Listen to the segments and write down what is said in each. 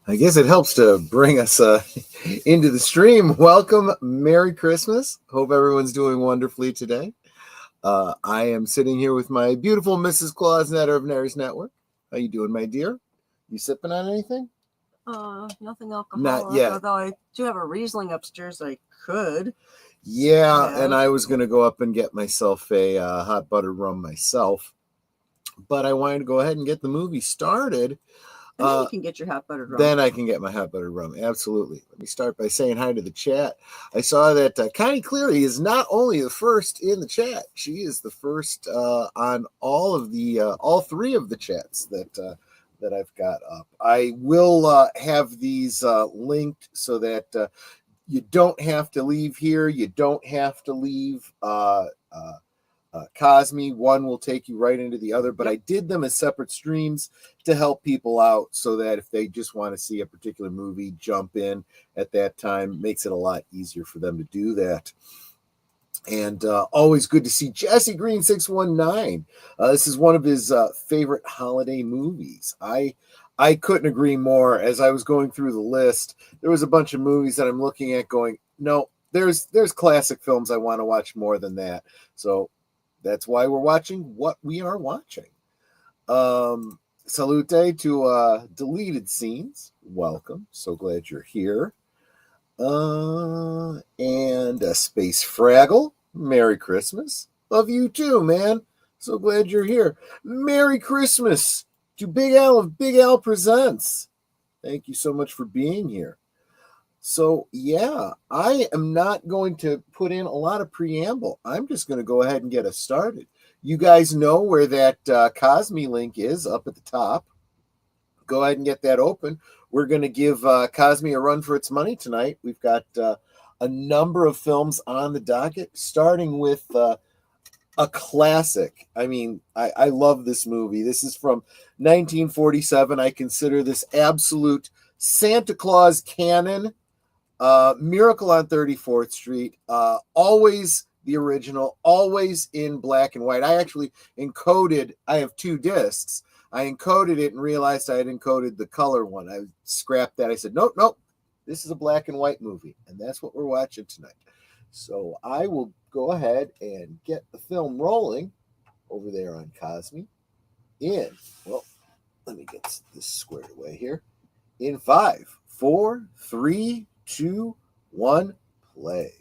I guess it helps to bring us into the stream. Welcome. Merry Christmas. Hope everyone's doing wonderfully today. I am sitting here with my beautiful Mrs. Claus, Netter of Netters Network. How you doing, my dear? You sipping on anything? Nothing alcoholic. Not yet. Although I do have a Riesling upstairs I could. Yeah, and I was going to go up and get myself a hot buttered rum myself. But I wanted to go ahead and get the movie started. And then you can get your hot buttered rum. Then I can get my hot buttered rum. Absolutely. Let me start by saying hi to the chat. I saw that Connie Cleary is not only the first in the chat, she is the first on all three of the chats that I've got up. I will have these linked so that you don't have to leave here. You don't have to leave Cosme. One will take you right into the other, but I did them as separate streams to help people out so that if they just want to see a particular movie, jump in at that time. Makes it a lot easier for them to do that. And always good to see Jesse Green 619. This is one of his favorite holiday movies. I couldn't agree more. As I was going through the list, there was a bunch of movies that I'm looking at going, no, there's classic films I want to watch more than that. So that's why we're watching what we are watching. Salute to Deleted Scenes. Welcome. So glad you're here. And Space Fraggle. Merry Christmas. Love you too, man. So glad you're here. Merry Christmas to Big Al of Big Al Presents. Thank you so much for being here. So, yeah, I am not going to put in a lot of preamble. I'm just going to go ahead and get us started. You guys know where that Cosme link is up at the top. Go ahead and get that open. We're going to give Cosme a run for its money tonight. We've got a number of films on the docket, starting with a classic. I mean, I love this movie. This is from 1947. I consider this absolute Santa Claus canon. Miracle on 34th Street. Always the original, always in black and white. I actually encoded, I have 2 discs. I encoded it and realized I had encoded the color one. I scrapped that. I said, nope, this is a black and white movie. And that's what we're watching tonight. So I will go ahead and get the film rolling over there on Cosme let me get this squared away here. In 5, 4, 3, 2, 1, play.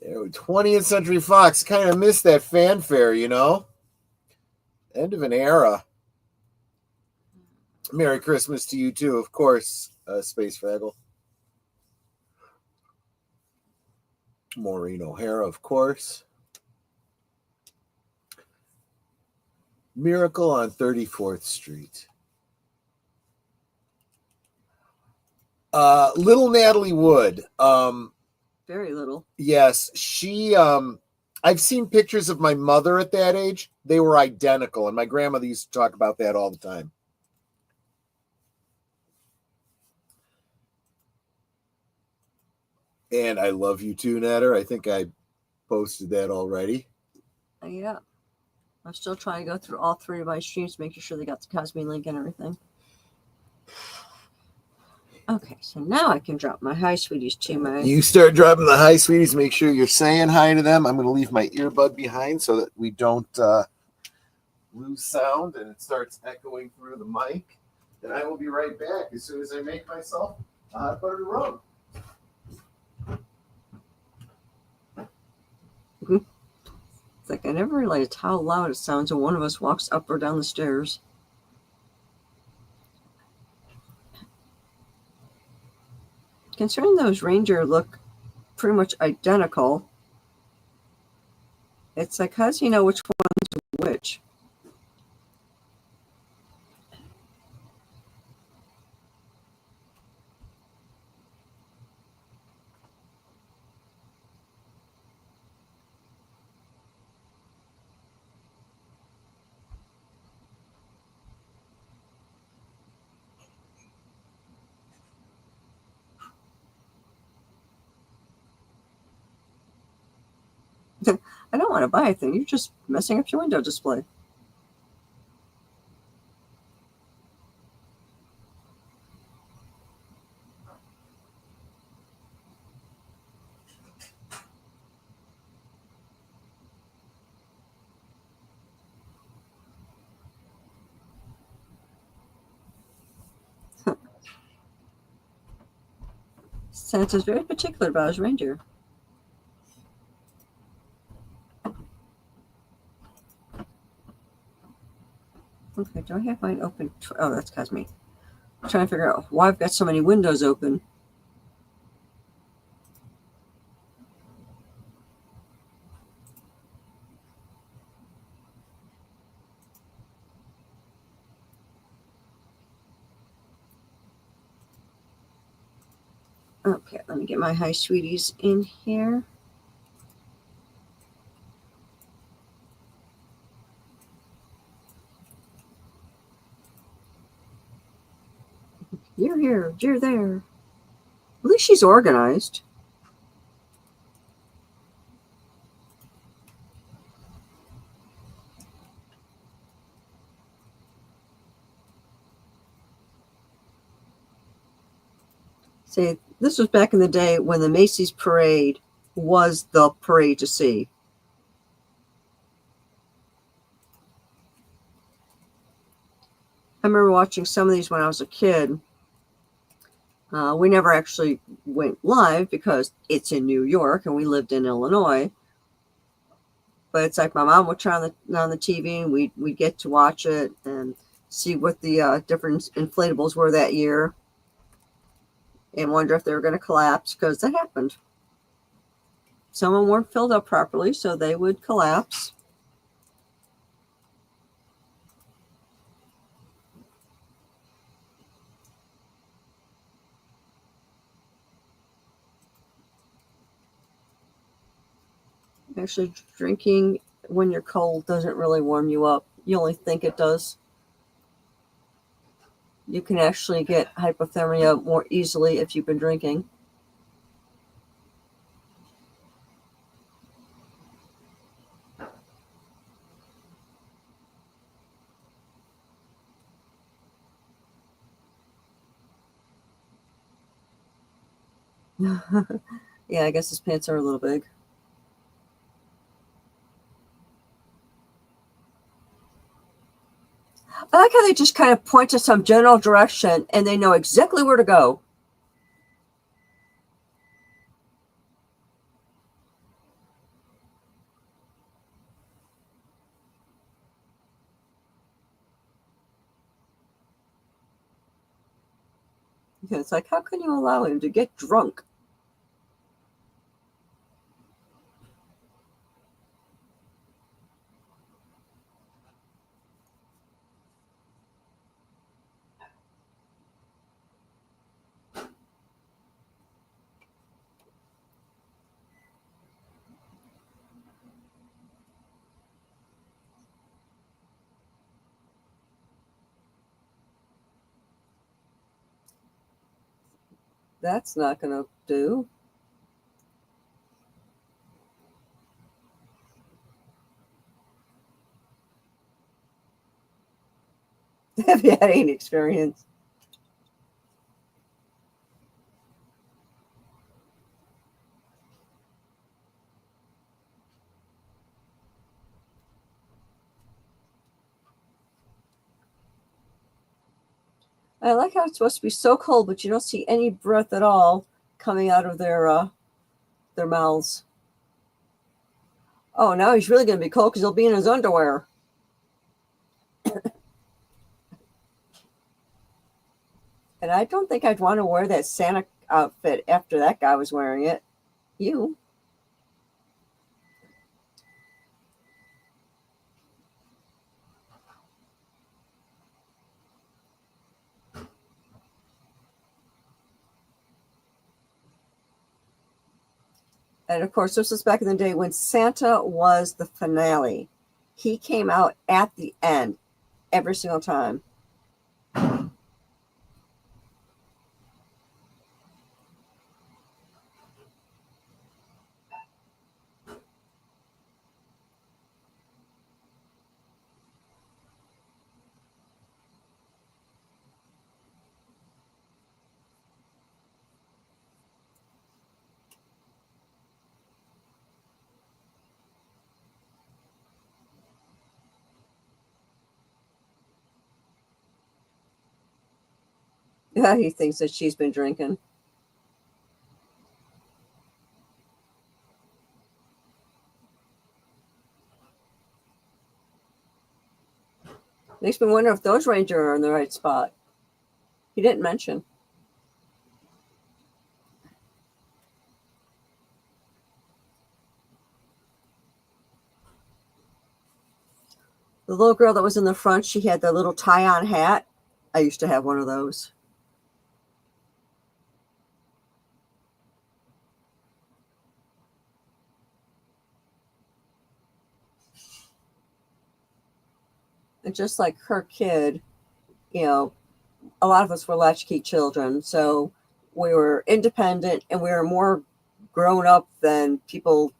There, 20th Century Fox. Kind of missed that fanfare, you know? End of an era. Merry Christmas to you too, of course, Space Fraggle. Maureen O'Hara, of course. Miracle on 34th Street. Little Natalie Wood. Very little. Yes, she. I've seen pictures of my mother at that age. They were identical, and my grandmother used to talk about that all the time. And I love you too, Natter. I think I posted that already. Yeah. I'm still trying to go through all 3 of my streams, making sure they got the Cosme link and everything. Okay, so now I can drop my hi, sweeties, to my... You start dropping the hi, sweeties. Make sure you're saying hi to them. I'm going to leave my earbud behind so that we don't lose sound and it starts echoing through the mic. And I will be right back as soon as I make myself a hot buttered rum. It's like I never realized how loud it sounds when one of us walks up or down the stairs. Considering those reindeer look pretty much identical, it's like, how does he know which one's which? I don't want to buy a thing. You're just messing up your window display. Santa's very particular about his reindeer. Okay, do I have mine open? Oh, that's Cosme. I'm trying to figure out why I've got so many windows open. Okay, let me get my hi sweeties in here. You're here, you're there. At least she's organized. See, this was back in the day when the Macy's parade was the parade to see. I remember watching some of these when I was a kid. We never actually went live because it's in New York and we lived in Illinois. But it's like my mom would turn on the TV and we'd get to watch it and see what the different inflatables were that year and wonder if they were going to collapse, because that happened. Some of them weren't filled up properly, so they would collapse. Actually, drinking when you're cold doesn't really warm you up. You only think it does. You can actually get hypothermia more easily if you've been drinking. Yeah, I guess his pants are a little big. I like how they just kind of point to some general direction and they know exactly where to go. It's like, how can you allow him to get drunk? That's not going to do. Have you had any experience? I like how it's supposed to be so cold, but you don't see any breath at all coming out of their mouths. Oh, now he's really going to be cold because he'll be in his underwear. And I don't think I'd want to wear that Santa outfit after that guy was wearing it. You. And of course, this was back in the day when Santa was the finale. He came out at the end every single time. Yeah, he thinks that she's been drinking. Makes me wonder if those reindeer are in the right spot. He didn't mention. The little girl that was in the front, she had the little tie-on hat. I used to have one of those. And just like her kid, you know, a lot of us were latchkey children. So we were independent and we were more grown up than people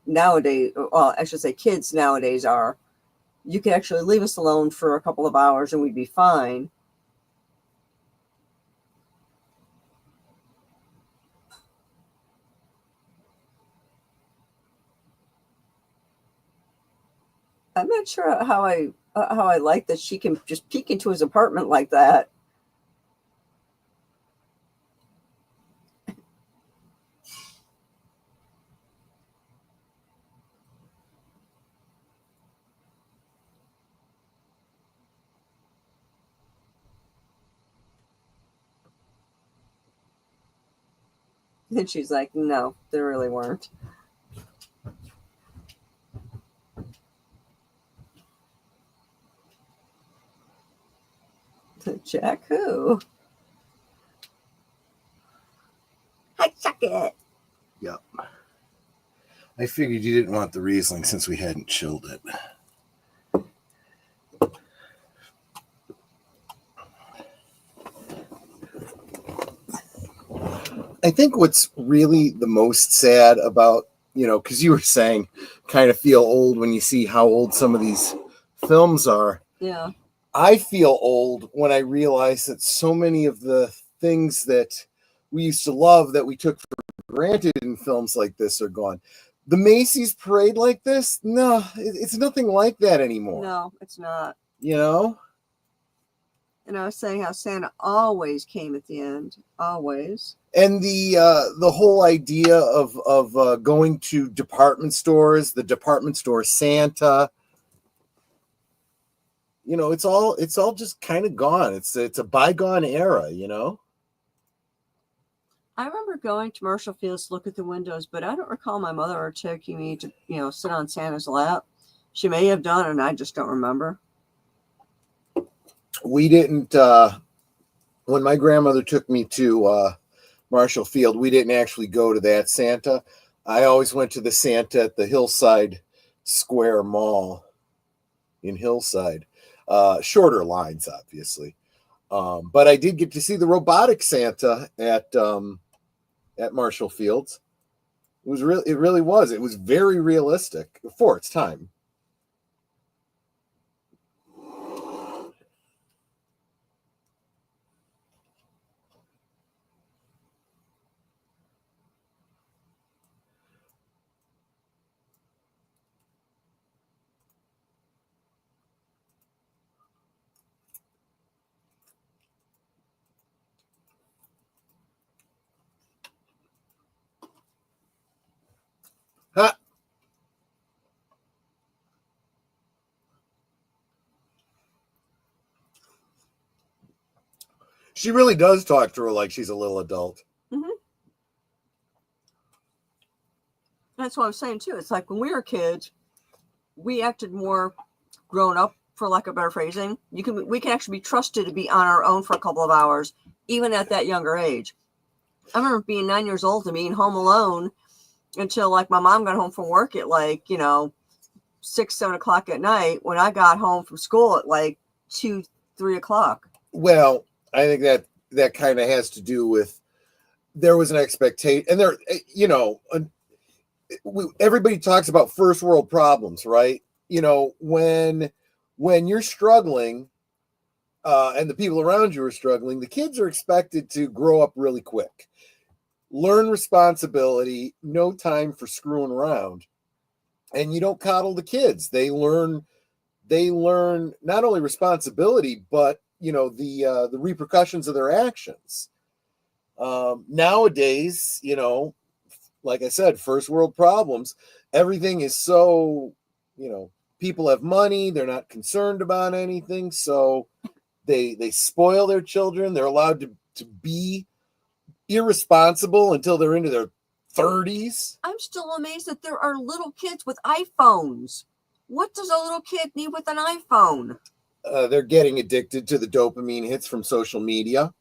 nowadays. Well, I should say kids nowadays are. You could actually leave us alone for a couple of hours and we'd be fine. I'm not sure how I like that she can just peek into his apartment like that. And she's like, no, there really weren't. Jack who? I suck it. Yep. I figured you didn't want the Riesling since we hadn't chilled it. I think what's really the most sad about, because you were saying kind of feel old when you see how old some of these films are. Yeah. I feel old when I realize that so many of the things that we used to love that we took for granted in films like this are gone. The Macy's parade like this, no, it's nothing like that anymore. No, it's not. And I was saying how Santa always came at the end, always. And the whole idea of going to department stores, the department store Santa, it's all just kind of gone. It's a bygone era, I remember going to Marshall Fields to look at the windows, but I don't recall my mother taking me to, sit on Santa's lap. She may have done, and I just don't remember. We didn't. When my grandmother took me to Marshall Field, we didn't actually go to that Santa. I always went to the Santa at the Hillside Square Mall in Hillside. Shorter lines, obviously. But I did get to see the robotic Santa at Marshall Fields. It really was. It was very realistic for its time. Ha! She really does talk to her like she's a little adult. Mm-hmm. That's what I was saying too. It's like when we were kids, we acted more grown up, for lack of better phrasing. We can actually be trusted to be on our own for a couple of hours, even at that younger age. I remember being 9 years old and being home alone until like my mom got home from work at 6, 7 o'clock at night, when I got home from school at 2, 3 o'clock. Well, I think that kind of has to do with there was an expectation, and there, everybody talks about first world problems, right? When you're struggling, and the people around you are struggling, the kids are expected to grow up really quick, learn responsibility, no time for screwing around, and you don't coddle the kids. They learn not only responsibility, but the repercussions of their actions. Nowadays, like I said, first world problems. Everything is so, people have money. They're not concerned about anything. So they spoil their children. They're allowed to be irresponsible until they're into their 30s. I'm still amazed that there are little kids with iPhones. What does a little kid need with an iPhone? They're getting addicted to the dopamine hits from social media,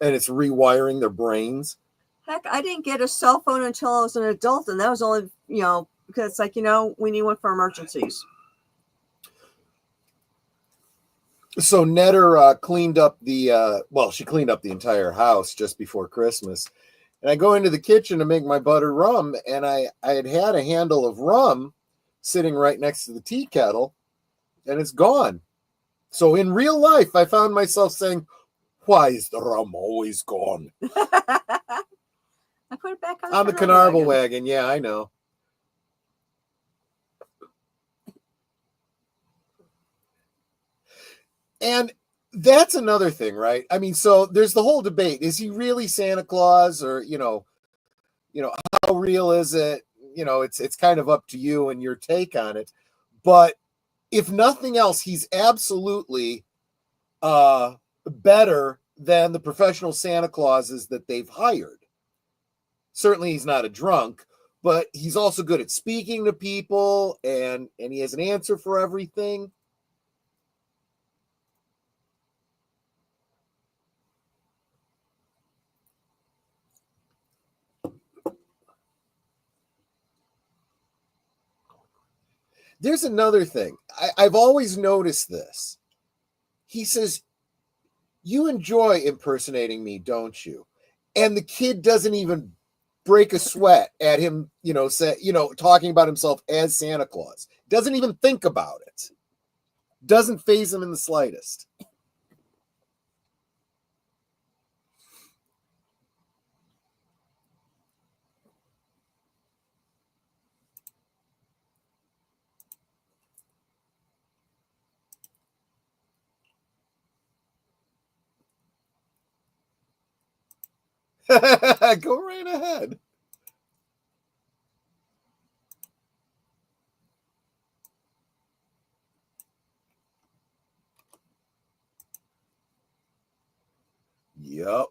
and it's rewiring their brains. Heck, I didn't get a cell phone until I was an adult, and that was only, because it's we need one for emergencies. So Netter cleaned up she cleaned up the entire house just before Christmas. And I go into the kitchen to make my buttered rum, and I had a handle of rum sitting right next to the tea kettle, and it's gone. So in real life, I found myself saying, "Why is the rum always gone?" I put it back on the Carnarvon wagon. Yeah, I know. And that's another thing, right? I mean, so there's the whole debate. Is he really Santa Claus, or, how real is it? It's kind of up to you and your take on it. But if nothing else, he's absolutely better than the professional Santa Clauses that they've hired. Certainly he's not a drunk, but he's also good at speaking to people, and he has an answer for everything. There's another thing. I've always noticed this. He says, "You enjoy impersonating me, don't you?" And the kid doesn't even break a sweat at him, talking about himself as Santa Claus. Doesn't even think about it. Doesn't faze him in the slightest. Go right ahead. Yep.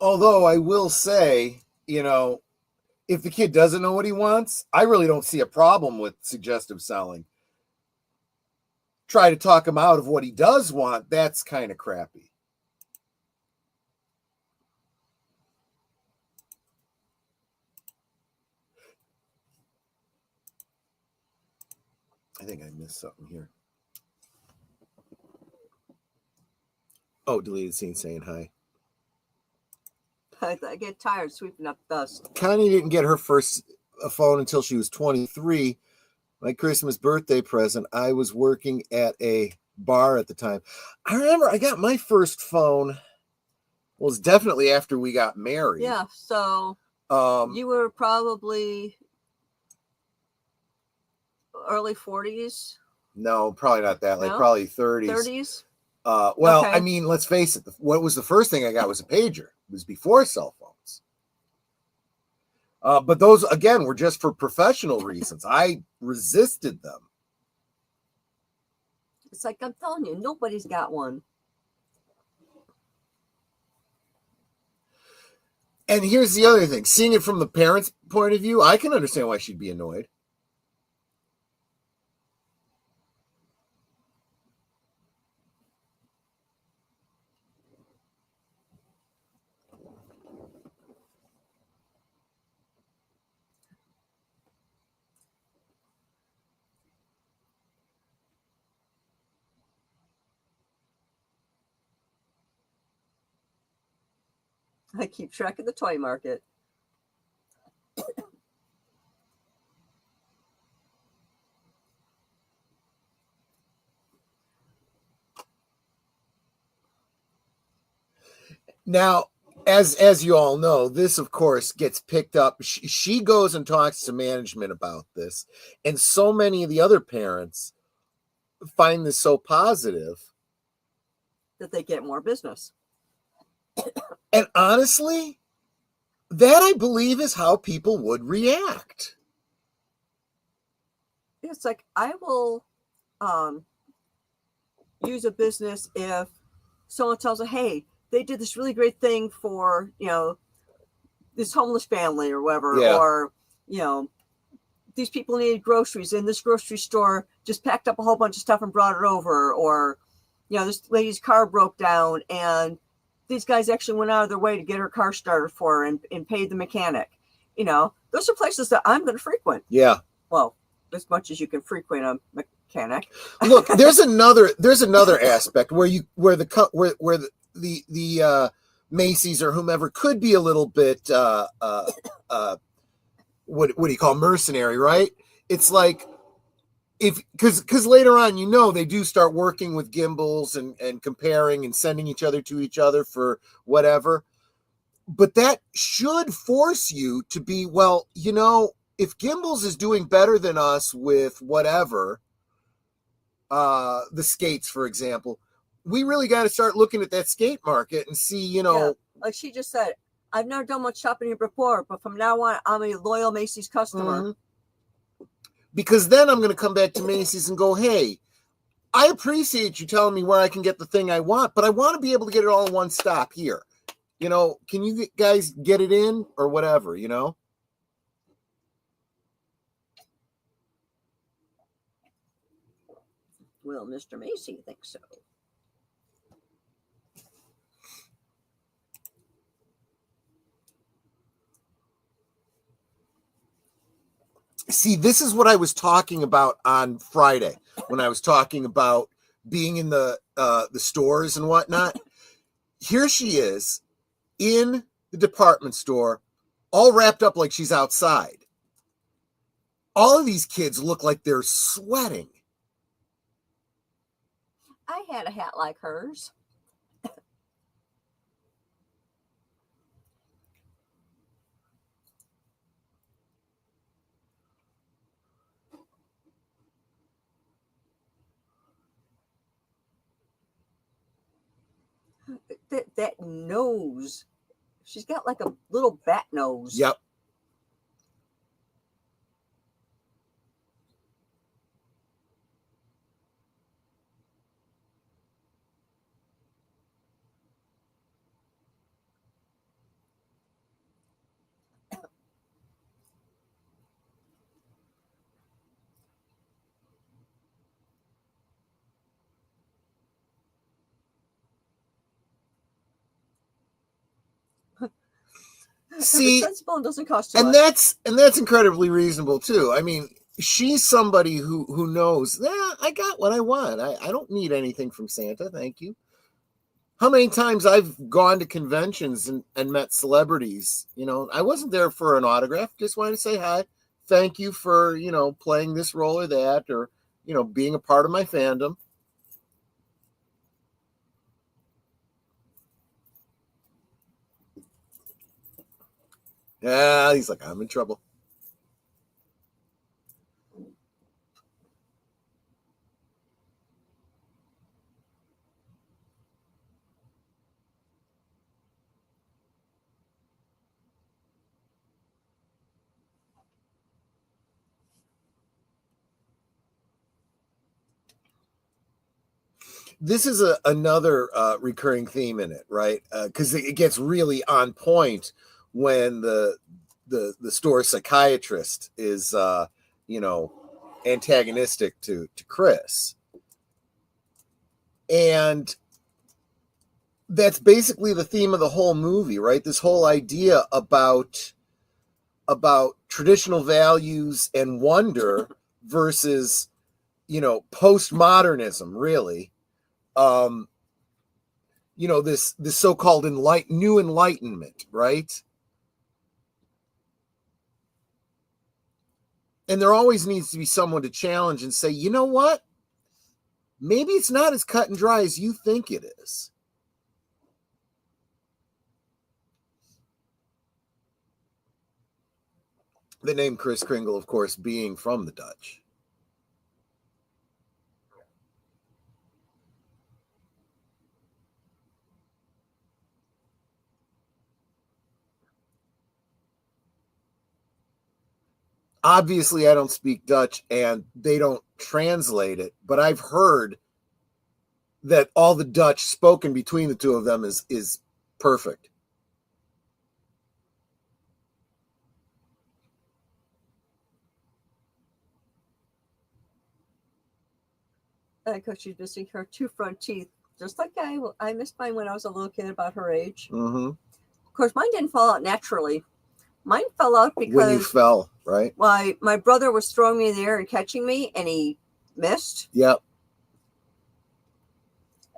Although I will say, if the kid doesn't know what he wants, I really don't see a problem with suggestive selling. Try to talk him out of what he does want. That's kind of crappy. I think I missed something here. Oh, deleted scene saying hi. I get tired sweeping up dust. Connie didn't get her first phone until she was 23. My Christmas birthday present. I was working at a bar at the time. I remember I got my first phone was definitely after we got married. Yeah, so you were probably early 40s? No, probably not that. Like No? probably 30s. 30s? Well, Okay. I mean, let's face it. What was the first thing I got was a pager. It was before cell phones. But those, again, were just for professional reasons. I resisted them. It's like I'm telling you, nobody's got one. And here's the other thing. Seeing it from the parents' point of view, I can understand why she'd be annoyed. I keep track of the toy market. Now, as you all know, this, of course, gets picked up. She goes and talks to management about this. And so many of the other parents find this so positive That they get more business. And honestly, that I believe is how people would react. It's like I will use a business if someone tells me, hey, they did this really great thing for, this homeless family or whatever, Yeah. or, these people needed groceries and this grocery store just packed up a whole bunch of stuff and brought it over, or, this lady's car broke down and these guys actually went out of their way to get her car started for her and paid the mechanic. Those are places that I'm going to frequent. Yeah. Well, as much as you can frequent a mechanic. Look, there's another aspect where the Macy's or whomever could be a little bit what do you call mercenary, right? It's like because later on, they do start working with gimbals and comparing and sending each other to each other for whatever. But that should force you to be, well, if Gimbals is doing better than us with whatever, the skates, for example, we really got to start looking at that skate market and see, Yeah, like she just said, I've never done much shopping here before, but from now on, I'm a loyal Macy's customer. Mm-hmm. Because then I'm going to come back to Macy's and go, hey, I appreciate you telling me where I can get the thing I want, but I want to be able to get it all in one stop here. can you guys get it in or whatever, Well, Mr. Macy thinks so. See, this is what I was talking about on Friday when I was talking about being in the stores and whatnot. Here she is in the department store, all wrapped up like she's outside. All of these kids look like they're sweating. I had a hat like hers. That nose. She's got like a little bat nose. Yep. See, sensible and doesn't cost too and much. that's incredibly reasonable too. I mean, she's somebody who knows, I got what I want. I don't need anything from Santa, thank you. How many times I've gone to conventions and met celebrities, I wasn't there for an autograph, just wanted to say hi, thank you for, playing this role or that, or, being a part of my fandom. Yeah, he's like, I'm in trouble. This is another recurring theme in it, right? Because it gets really on point when the store psychiatrist is, antagonistic to Kris, and that's basically the theme of the whole movie, right? This whole idea about traditional values and wonder versus, postmodernism, really. This so-called new enlightenment, right? And there always needs to be someone to challenge and say, you know what? Maybe it's not as cut and dry as you think it is. The name Kris Kringle, of course, being from the Dutch. Obviously, I don't speak Dutch and they don't translate it, but I've heard that all the Dutch spoken between the two of them is perfect. Because she's missing her two front teeth, just like I missed mine when I was a little kid about her age. Mm-hmm. Of course, mine didn't fall out naturally. Mine fell out because when you fell, right? My brother was throwing me in the air and catching me, and he missed. Yep.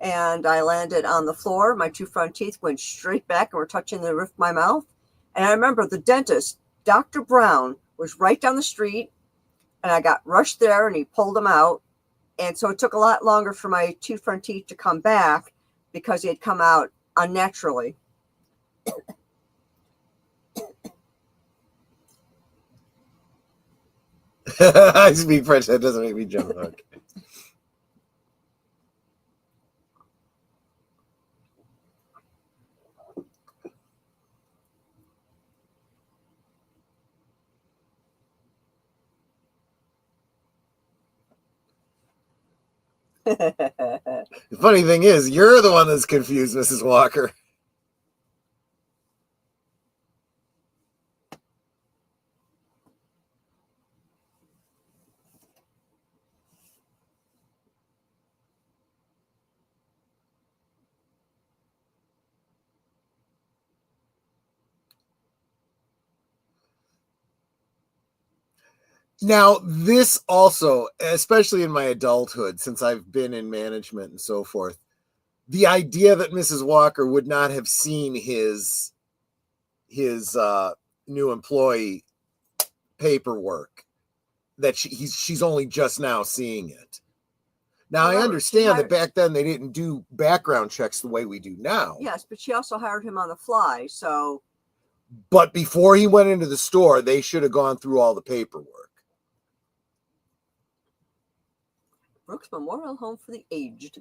And I landed on the floor. My two front teeth went straight back and were touching the roof of my mouth. And I remember the dentist, Dr. Brown, was right down the street, and I got rushed there, and he pulled them out. And so it took a lot longer for my two front teeth to come back because they had come out unnaturally. I speak French. That doesn't make me jump. Okay. The funny thing is, you're the one that's confused, Mrs. Walker. Now, this also, especially in my adulthood, since I've been in management and so forth, the idea that Mrs. Walker would not have seen his new employee paperwork, that she's only just now seeing it. Now, I understand that back then they didn't do background checks the way we do now. Yes, but she also hired him on the fly, so. But before he went into the store, they should have gone through all the paperwork. Brooks Memorial Home for the Aged.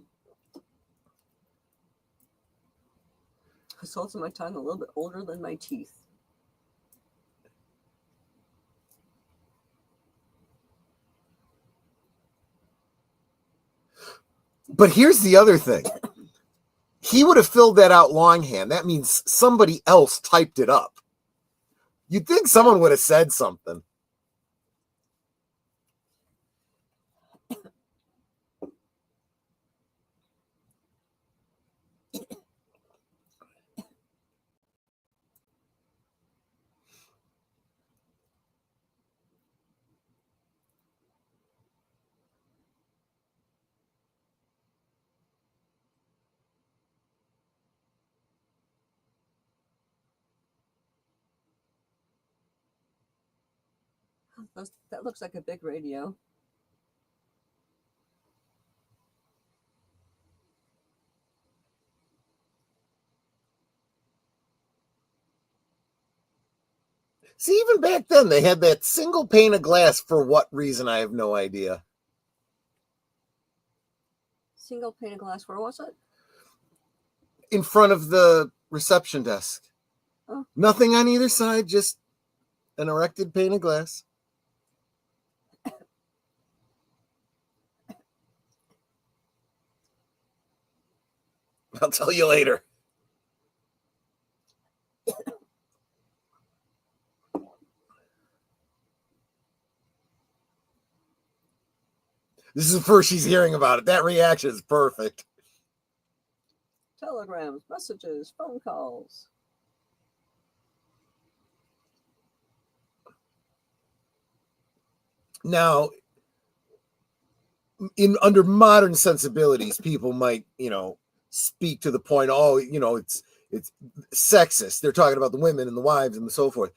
The soles of my tongue a little bit older than my teeth. But here's the other thing. He would have filled that out longhand. That means somebody else typed it up. You'd think someone would have said something. That looks like a big radio. See, even back then, they had that single pane of glass. For what reason, I have no idea. Single pane of glass, where was it? In front of the reception desk. Oh. Nothing on either side, just an erected pane of glass. I'll tell you later. This is the first she's hearing about it. That reaction is perfect. Telegrams, messages, phone calls. Now, under modern sensibilities, people might, speak to the point, it's sexist. They're talking about the women and the wives and so forth.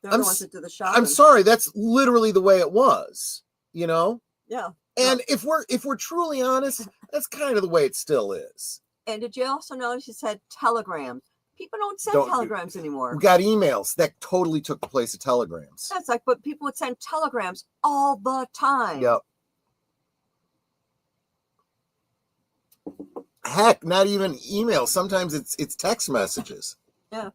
They're the ones that do the shopping. I'm sorry, that's literally the way it was, Yeah. And if we're truly honest, that's kind of the way it still is. And did you also notice you said telegrams? People don't send telegrams anymore. We got emails that totally took the place of telegrams. That's but people would send telegrams all the time. Yep. Heck, not even email. Sometimes it's text messages. Yeah.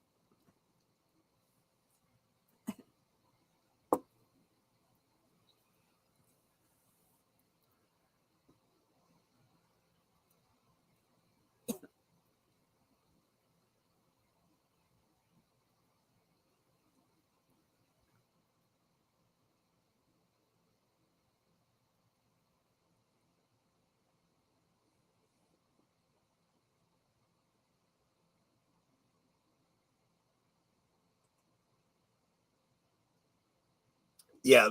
Yeah,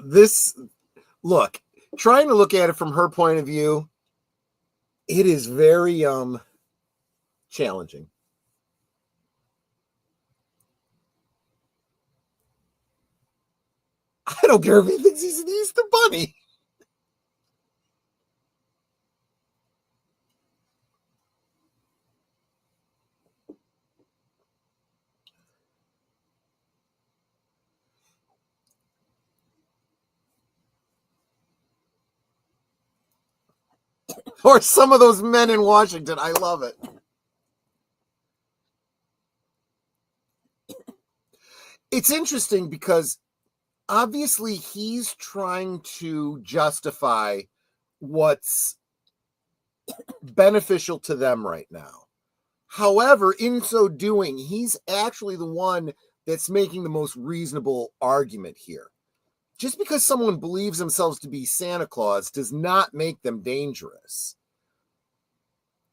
trying to look at it from her point of view, it is very challenging. I don't care if he thinks he's an Easter bunny. Or some of those men in Washington. I love it. It's interesting because obviously he's trying to justify what's beneficial to them right now. However, in so doing, he's actually the one that's making the most reasonable argument here. Just because someone believes themselves to be Santa Claus does not make them dangerous.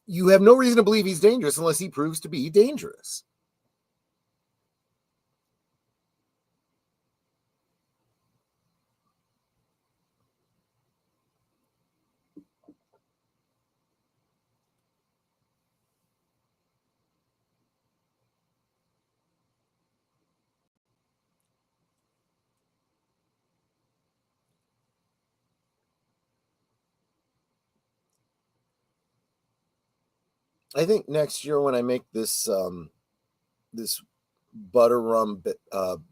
You have no reason to believe he's dangerous unless he proves to be dangerous. I think next year when I make this this butter rum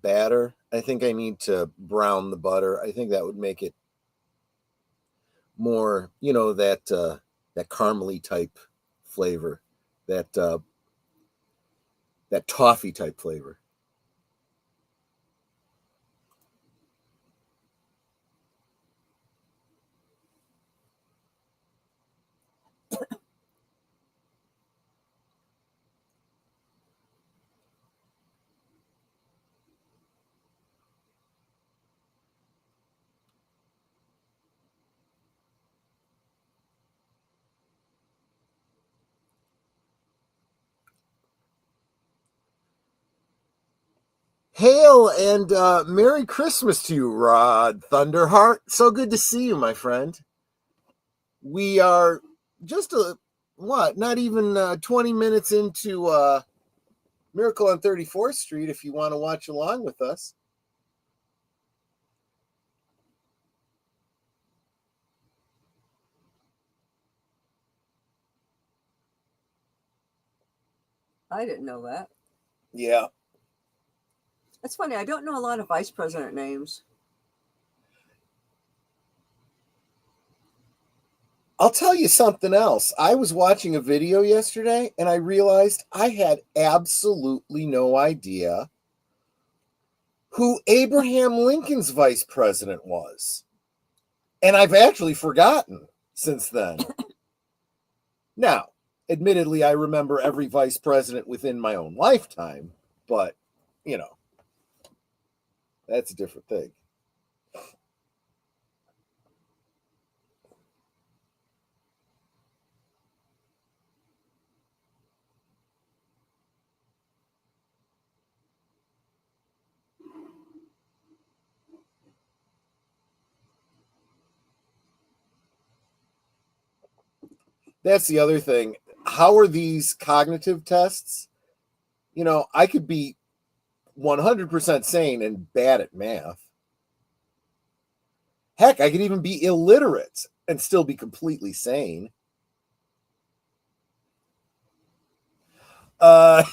batter, I think I need to brown the butter. I think that would make it more, that caramely type flavor, that toffee type flavor. Hail and Merry Christmas to you, Rod Thunderheart. So good to see you, my friend. We are just not even 20 minutes into Miracle on 34th Street if you want to watch along with us. I didn't know that. Yeah. That's funny. I don't know a lot of vice president names. I'll tell you something else. I was watching a video yesterday and I realized I had absolutely no idea who Abraham Lincoln's vice president was. And I've actually forgotten since then. Now, admittedly, I remember every vice president within my own lifetime, but, that's a different thing. That's the other thing. How are these cognitive tests? I could be 100% sane and bad at math. Heck, I could even be illiterate and still be completely sane.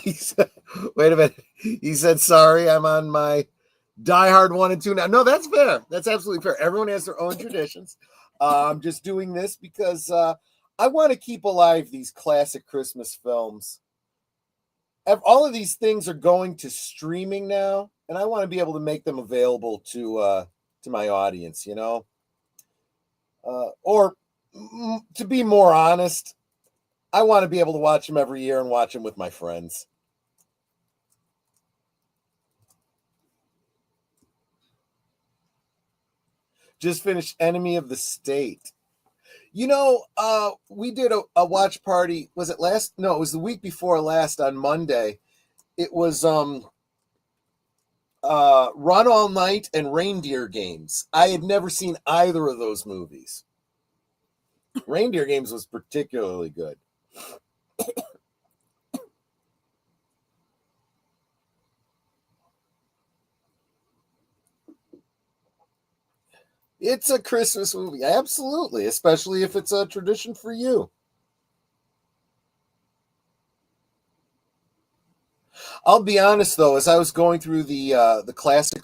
He said, wait a minute. He said, sorry, I'm on my Die Hard 1 and 2 now. No, that's fair. That's absolutely fair. Everyone has their own traditions. I'm just doing this because I want to keep alive these classic Christmas films. All of these things are going to streaming now, and I want to be able to make them available to my audience, or to be more honest, I want to be able to watch them every year and watch them with my friends. Just finished Enemy of the State. We did a watch party. Was it last? No, it was the week before last on Monday. It was Run All Night and Reindeer Games. I had never seen either of those movies. Reindeer Games was particularly good. It's a Christmas movie, absolutely, especially if it's a tradition for you. I'll be honest though, as I was going through the classic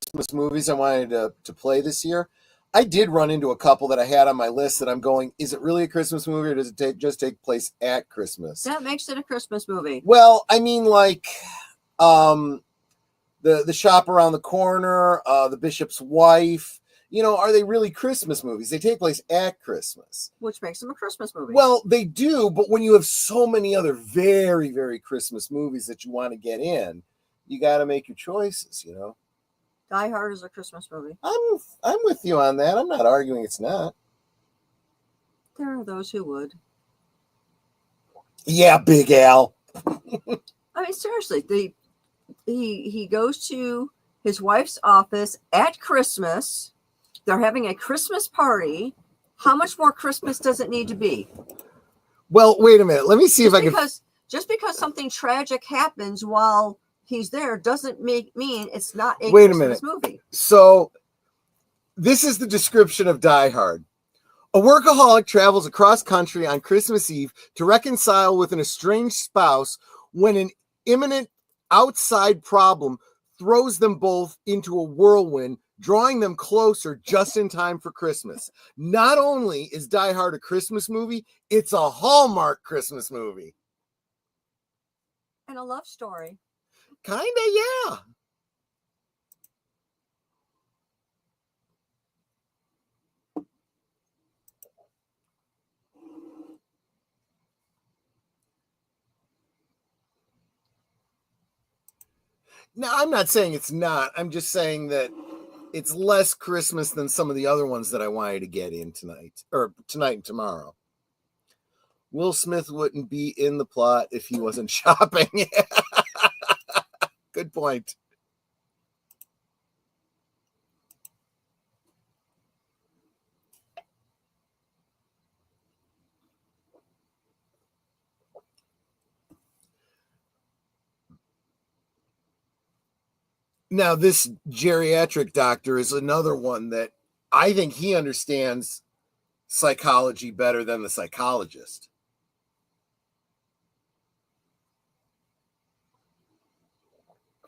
Christmas movies I wanted to play this year, I did run into a couple that I had on my list that I'm going, is it really a Christmas movie or does it just take place at Christmas? That makes it a Christmas movie. Well, I mean, like the Shop Around the Corner, The Bishop's Wife. Are they really Christmas movies? They take place at Christmas. Which makes them a Christmas movie. Well, they do, but when you have so many other very, very Christmas movies that you want to get in, you got to make your choices, Die Hard is a Christmas movie. I'm with you on that. I'm not arguing it's not. There are those who would. Yeah, Big Al. I mean, seriously, he goes to his wife's office at Christmas. They're having a Christmas party. How much more Christmas does it need to be? Well, wait a minute. Let me see if I can. Just because something tragic happens while he's there doesn't mean it's not a Wait a Christmas minute. movie. So, this is the description of Die Hard. A workaholic travels across country on Christmas Eve to reconcile with an estranged spouse when an imminent outside problem throws them both into a whirlwind, drawing them closer just in time for Christmas. Not only is Die Hard a Christmas movie, it's a Hallmark Christmas movie. And a love story. Kinda, yeah. Now, I'm not saying it's not. I'm just saying that it's less Christmas than some of the other ones that I wanted to get in tonight, or tonight and tomorrow. Will Smith wouldn't be in the plot if he wasn't shopping. Good point. Now, this geriatric doctor is another one that I think he understands psychology better than the psychologist.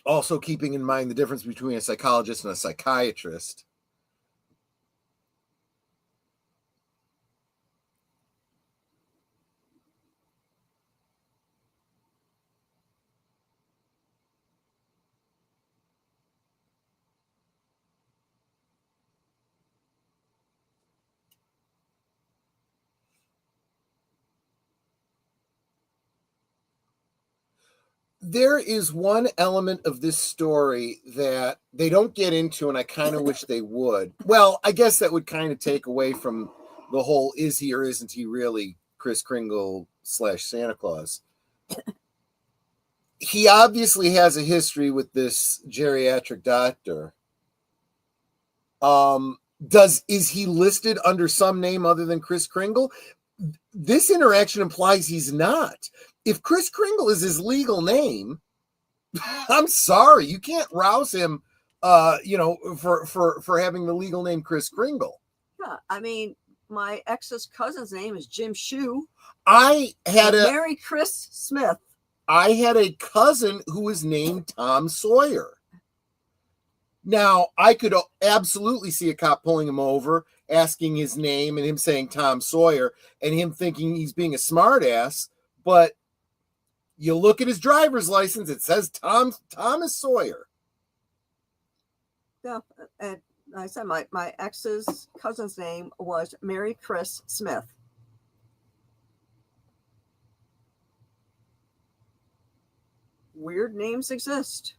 Also, keeping in mind the difference between a psychologist and a psychiatrist. There is one element of this story that they don't get into, and I kind of wish they would. Well, I guess that would kind of take away from the whole is he or isn't he really Kris Kringle / Santa Claus. He obviously has a history with this geriatric doctor. Is he listed under some name other than Kris Kringle? This interaction implies he's not. If Kris Kringle is his legal name, I'm sorry, you can't rouse him, for having the legal name Kris Kringle. Yeah, I mean, my ex's cousin's name is Jim Shue. Mary Kris Smith. I had a cousin who was named Tom Sawyer. Now, I could absolutely see a cop pulling him over, asking his name, and him saying Tom Sawyer, and him thinking he's being a smartass. But you look at his driver's license; it says Thomas Sawyer. Yeah, and I said my ex's cousin's name was Mary Kris Smith. Weird names exist.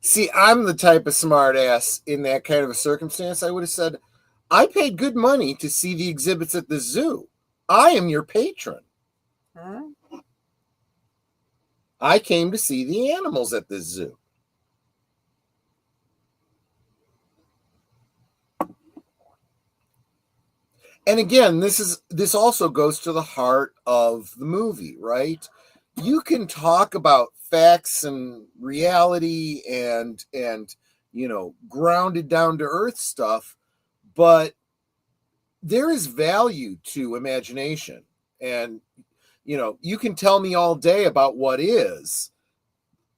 See, I'm the type of smart ass in that kind of a circumstance. I would have said, I paid good money to see the exhibits at the zoo. I am your patron. Huh? I came to see the animals at the zoo. And again, this also goes to the heart of the movie, right? You can talk about facts and reality and grounded down to earth stuff, but there is value to imagination. And you can tell me all day about what is,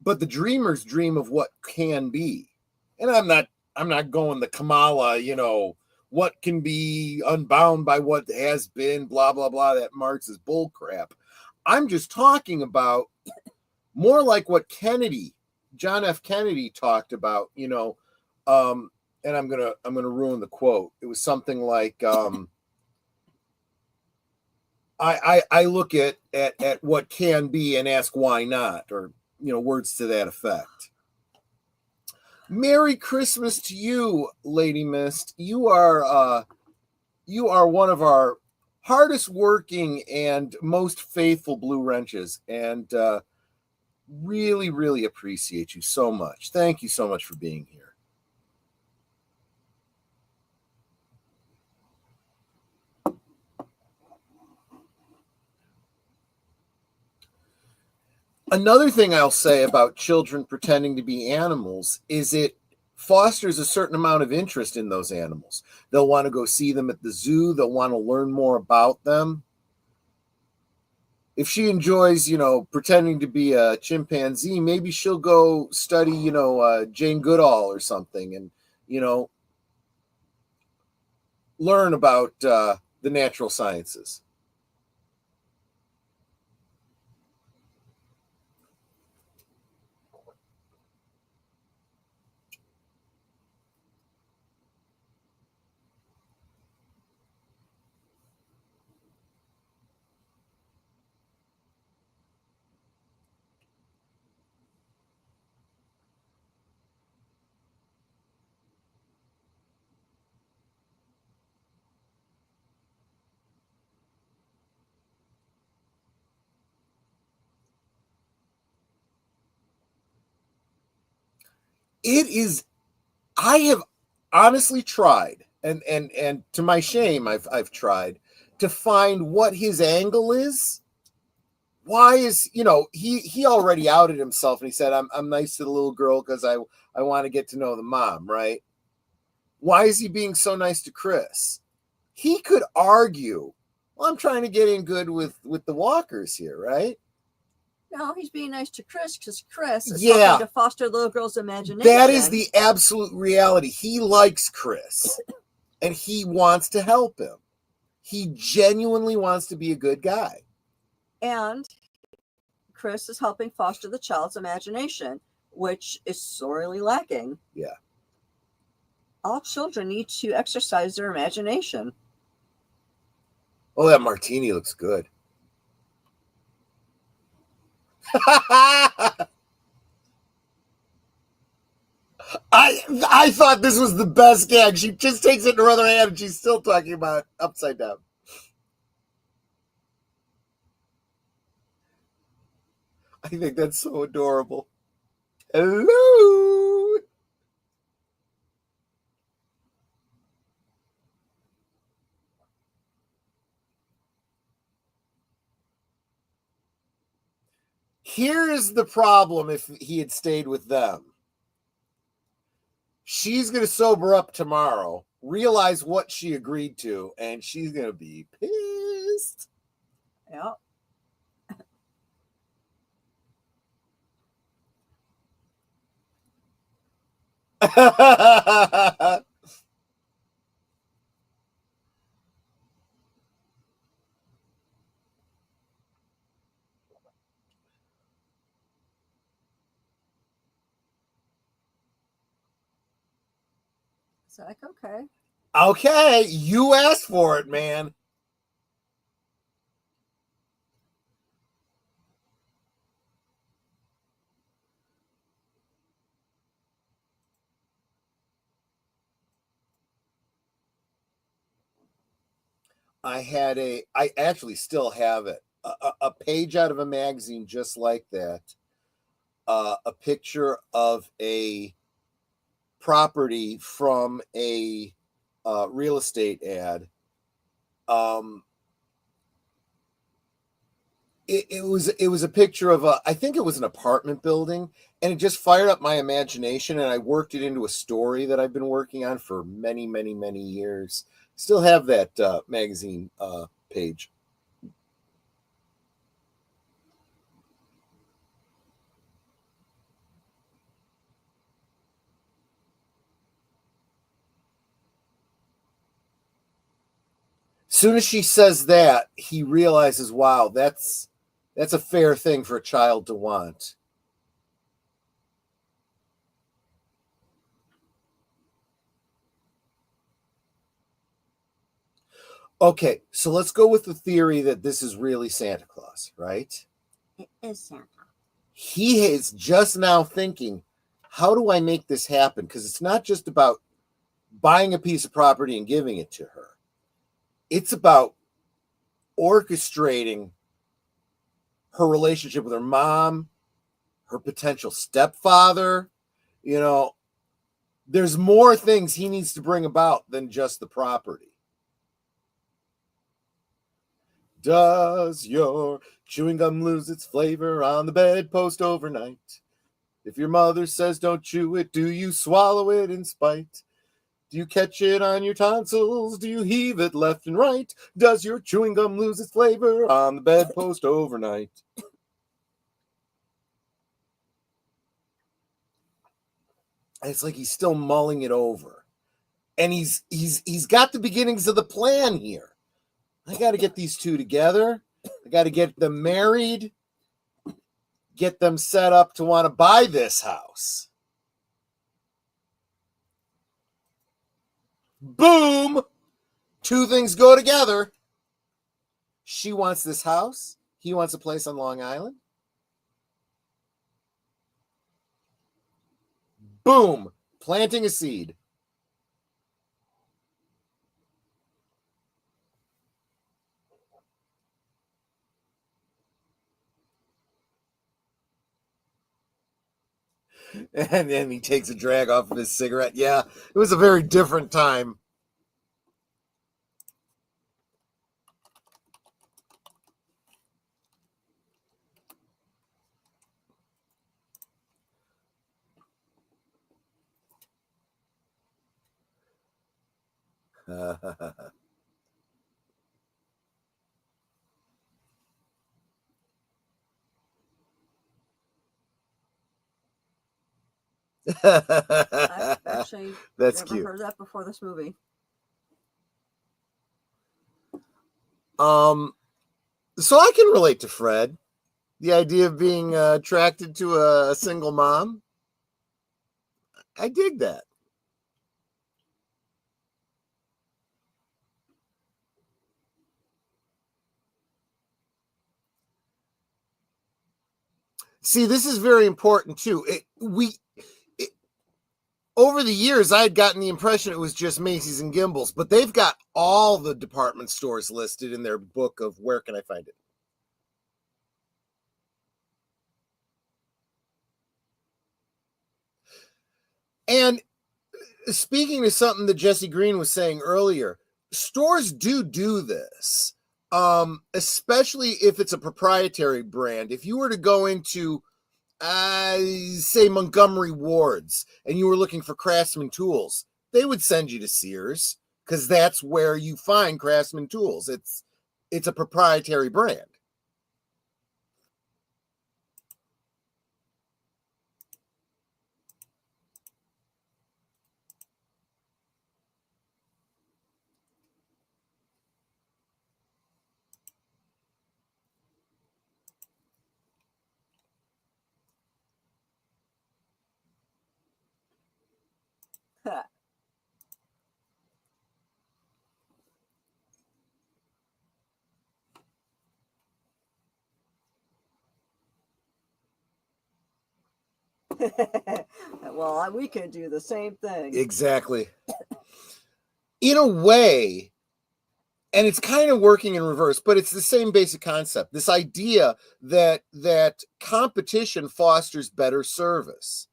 but the dreamers dream of what can be. And I'm not going the Kamala, what can be unbound by what has been, blah blah blah, that Marx's bull crap. I'm just talking about more like what John F. Kennedy talked about, and I'm gonna ruin the quote. It was something like, I look at what can be and ask why not, or words to that effect. Merry Christmas to you, Lady Mist. You are one of our hardest working and most faithful blue wrenches, and Really, really appreciate you so much. Thank you so much for being here. Another thing I'll say about children pretending to be animals is it fosters a certain amount of interest in those animals. They'll want to go see them at the zoo. They'll want to learn more about them. If she enjoys, pretending to be a chimpanzee, maybe she'll go study, Jane Goodall or something and, learn about the natural sciences. It is, I have honestly tried, and to my shame, I've tried to find what his angle is. Why is, he already outed himself and he said, I'm nice to the little girl because I want to get to know the mom, right? Why is he being so nice to Kris? He could argue, well, I'm trying to get in good with the Walkers here, right? No, he's being nice to Kris because Kris is helping to foster the little girl's imagination. That is the absolute reality. He likes Kris and he wants to help him. He genuinely wants to be a good guy. And Kris is helping foster the child's imagination, which is sorely lacking. Yeah. All children need to exercise their imagination. Oh, that martini looks good. I thought this was the best gag. She just takes it in her other hand and she's still talking about upside down. I think that's so adorable. Hello. Here's the problem if he had stayed with them. She's going to sober up tomorrow, realize what she agreed to, and she's going to be pissed. Yeah. It's like, okay. Okay, you asked for it, man. I actually still have it, a page out of a magazine just like that, a picture of a property from a real estate ad. It was a picture of I think it was an apartment building, and it just fired up my imagination, and I worked it into a story that I've been working on for many, many, many years. Still have that magazine page. Soon as she says that, he realizes, wow, that's a fair thing for a child to want. Okay, so let's go with the theory that this is really Santa Claus, right? It is Santa. He is just now thinking, how do I make this happen? Because it's not just about buying a piece of property and giving it to her. It's about orchestrating her relationship with her mom, her potential stepfather. You know, there's more things he needs to bring about than just the property. Does your chewing gum lose its flavor on the bedpost overnight? If your mother says don't chew it, do you swallow it in spite? Do you catch it on your tonsils? Do you heave it left and right? Does your chewing gum lose its flavor on the bedpost overnight? And it's like he's still mulling it over. And he's got the beginnings of the plan here. I got to get these two together. I got to get them married. Get them set up to want to buy this house. Boom! Two things go together. She wants this house. He wants a place on Long Island. Boom! Planting a seed. And then he takes a drag off of his cigarette. Yeah, it was a very different time. I've actually That's never cute. heard that before this movie. So I can relate to Fred. The idea of being attracted to a single mom. I dig that. See, this is very important too. Over the years, I had gotten the impression it was just Macy's and Gimbel's, but they've got all the department stores listed in their book of where can I find it. And speaking to something that Jesse Green was saying earlier, stores do this, especially if it's a proprietary brand. If you were to go into, say, Montgomery Ward's, and you were looking for Craftsman tools, they would send you to Sears because that's where you find Craftsman tools. It's a proprietary brand. Well, we could do the same thing. Exactly. In a way, and it's kind of working in reverse, but it's the same basic concept. This idea that competition fosters better service.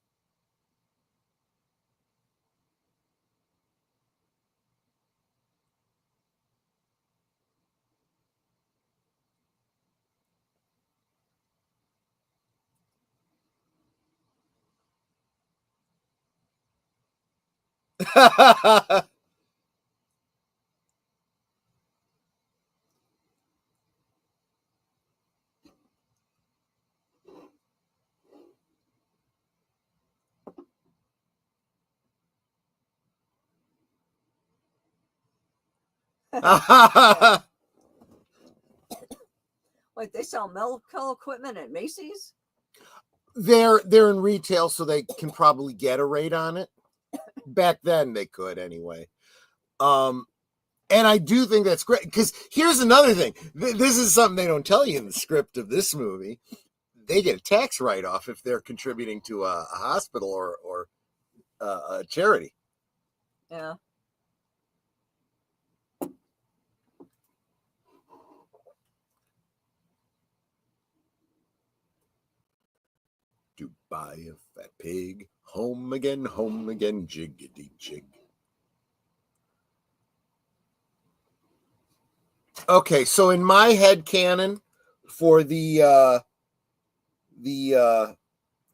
Wait, they sell medical equipment at Macy's? They're in retail, so they can probably get a rate on it. Back then they could anyway. And I do think that's great, because here's another thing. This is something they don't tell you in the script of this movie. They get a tax write-off if they're contributing to a hospital or a charity. Yeah. Do buy a fat pig. Home again, jiggity jig. Okay, so in my head canon for the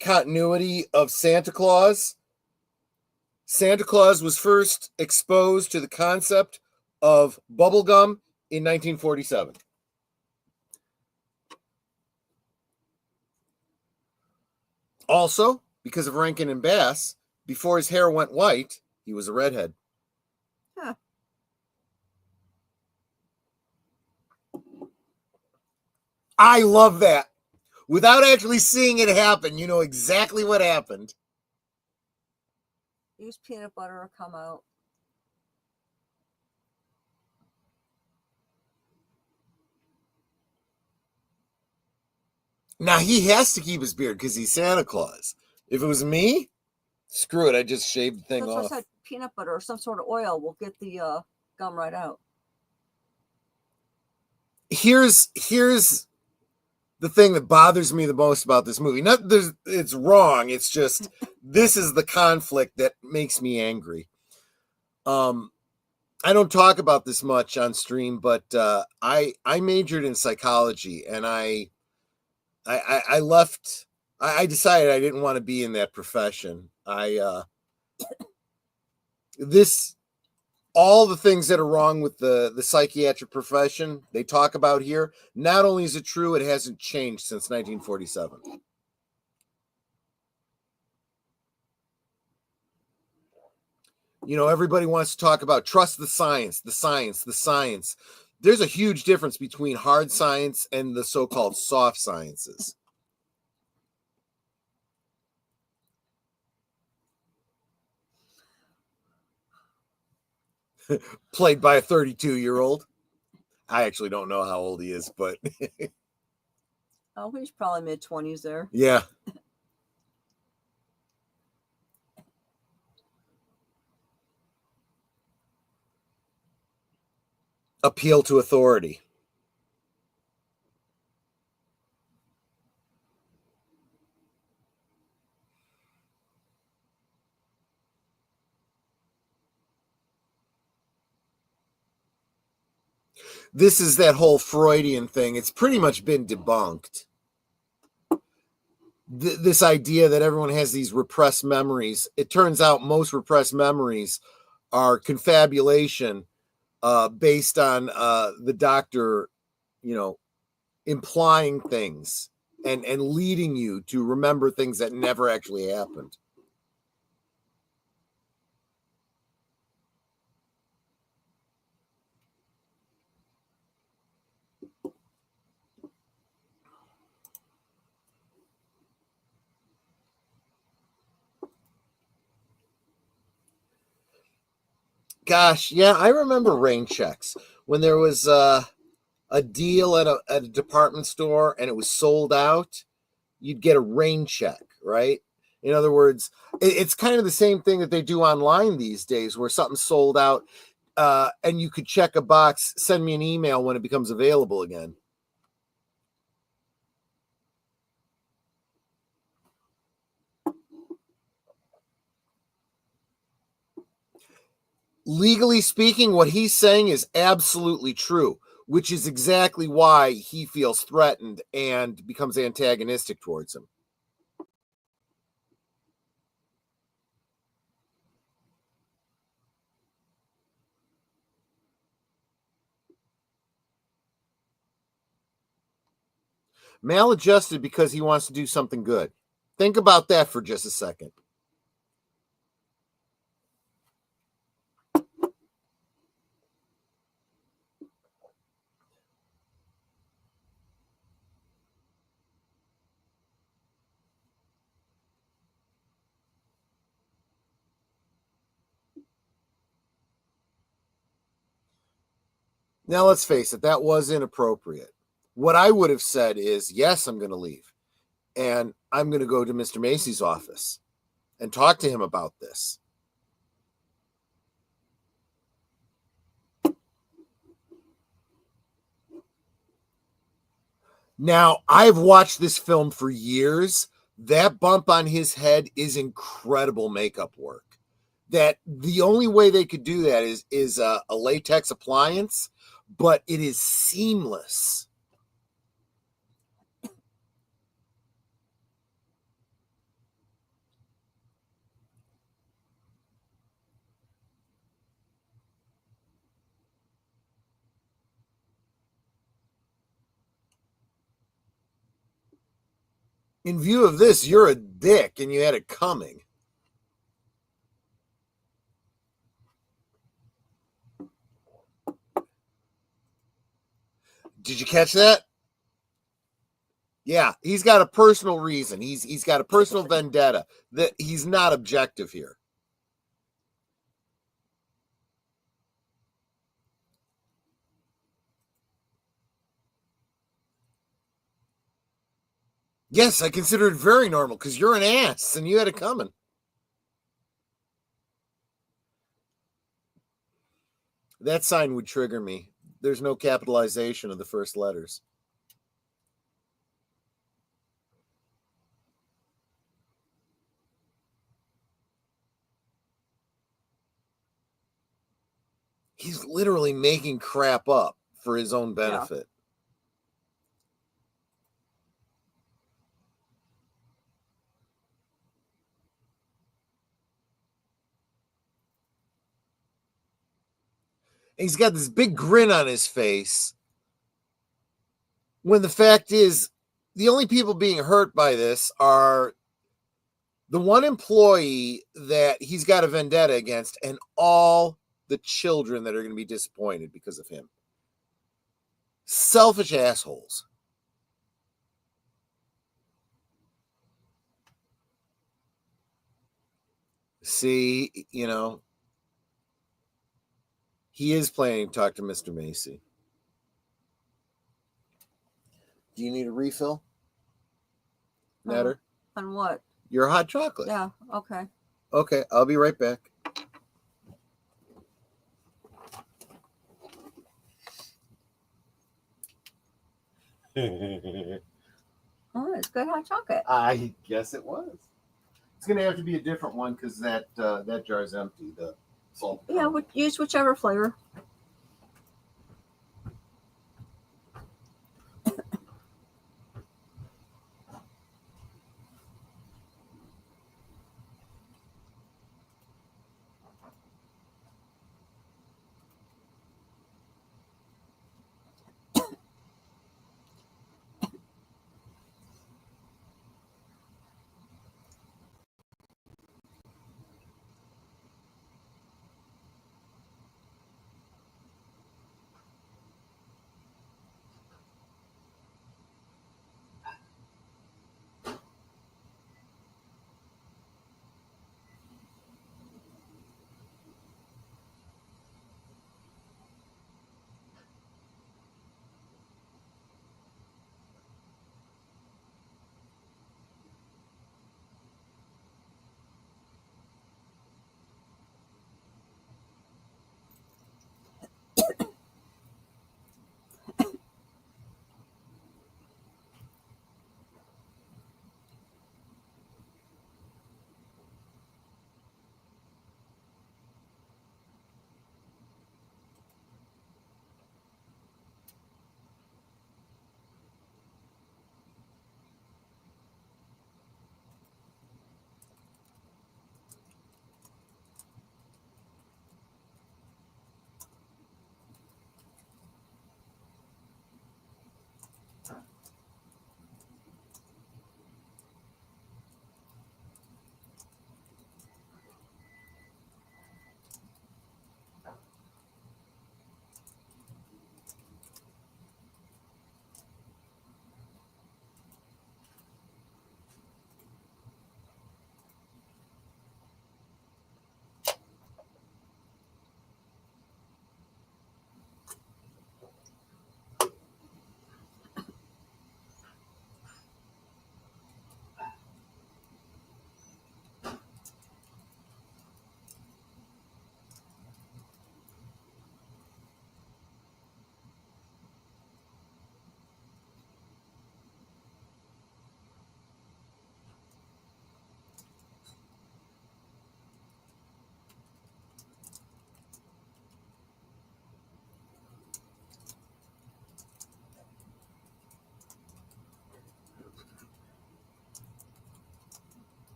continuity of Santa Claus was first exposed to the concept of bubblegum in 1947. Also, because of Rankin and Bass, before his hair went white, he was a redhead. Huh. I love that. Without actually seeing it happen, you know exactly what happened. Use peanut butter or come out. Now, he has to keep his beard because he's Santa Claus. If it was me, screw it. I just shaved the thing That's off. what I said. Peanut butter or some sort of oil will get the gum right out. Here's the thing that bothers me the most about this movie. It's wrong. It's just this is the conflict that makes me angry. I don't talk about this much on stream, but I majored in psychology, and I left. I decided I didn't want to be in that profession. All the things that are wrong with the psychiatric profession they talk about here, not only is it true, it hasn't changed since 1947. You know, everybody wants to talk about trust the science. There's a huge difference between hard science and the so-called soft sciences. Played by a 32-year-old. I actually don't know how old he is, but Oh, he's probably mid-20s there. yeah. Appeal to authority. This is that whole Freudian thing. It's pretty much been debunked. This idea that everyone has these repressed memories. It turns out most repressed memories are confabulation based on the doctor, implying things and leading you to remember things that never actually happened. Gosh, yeah, I remember rain checks when there was a deal at a department store and it was sold out. You'd get a rain check, right? In other words, it's kind of the same thing that they do online these days, where something's sold out, and you could check a box, send me an email when it becomes available again. Legally speaking, what he's saying is absolutely true, which is exactly why he feels threatened and becomes antagonistic towards him. Maladjusted because he wants to do something good. Think about that for just a second. Now, let's face it, that was inappropriate. What I would have said is, yes, I'm going to leave. And I'm going to go to Mr. Macy's office and talk to him about this. Now, I've watched this film for years. That bump on his head is incredible makeup work. That the only way they could do that is a latex appliance, but it is seamless. In view of this, you're a dick and you had it coming. Did you catch that? Yeah, he's got a personal reason. He's got a personal vendetta. That he's not objective here. Yes, I consider it very normal because you're an ass and you had it coming. That sign would trigger me. There's no capitalization of the first letters. He's literally making crap up for his own benefit. And he's got this big grin on his face when the fact is the only people being hurt by this are the one employee that he's got a vendetta against and all the children that are going to be disappointed because of him. Selfish assholes. See, you know, he is planning to talk to Mr. Macy. Do you need a refill? Netter? On what? Your hot chocolate. Yeah, okay. Okay, I'll be right back. Oh, it's good hot chocolate. I guess it was. It's going to have to be a different one because that jar is empty. The salt. Yeah, use whichever flavor.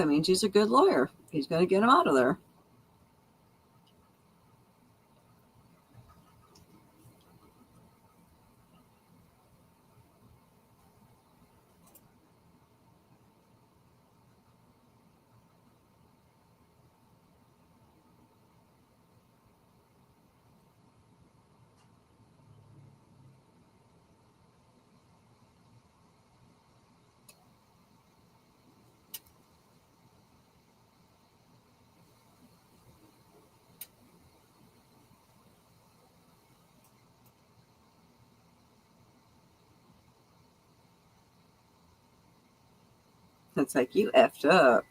that means he's a good lawyer. He's going to get him out of there. It's like, you effed up.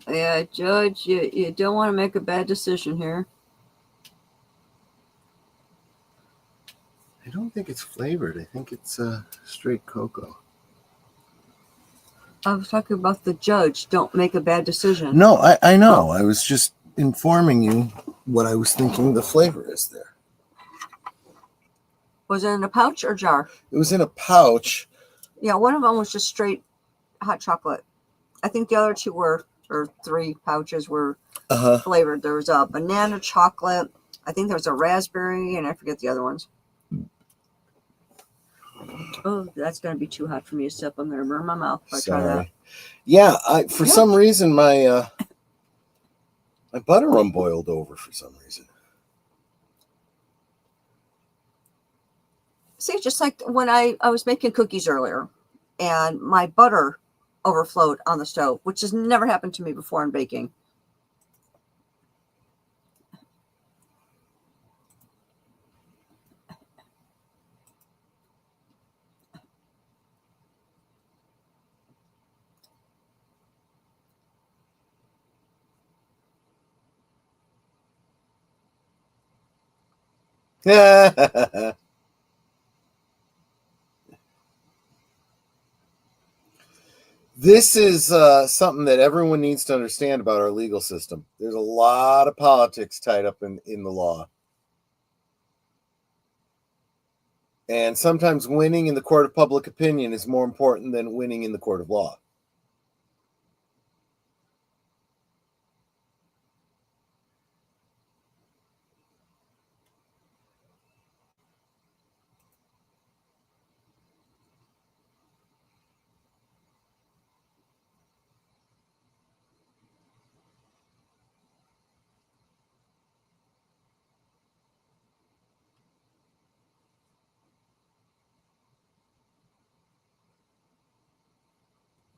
Yeah, Judge, you don't want to make a bad decision here. I don't think it's flavored. I think it's straight cocoa. I was talking about the judge. Don't make a bad decision. No, I know. I was just informing you what I was thinking the flavor is there. Was it in a pouch or jar? It was in a pouch. Yeah, one of them was just straight hot chocolate. I think the other two were, or 3 pouches were flavored. There was a banana chocolate. I think there was a raspberry, and I forget the other ones. Oh, that's going to be too hot for me to sip. I'm going to burn my mouth if I try that. Yeah, for some reason, my butter rum boiled over for some reason. See, just like when I was making cookies earlier, and my butter overflowed on the stove, which has never happened to me before in baking. This is something that everyone needs to understand about our legal system. There's a lot of politics tied up in the law. And sometimes winning in the court of public opinion is more important than winning in the court of law.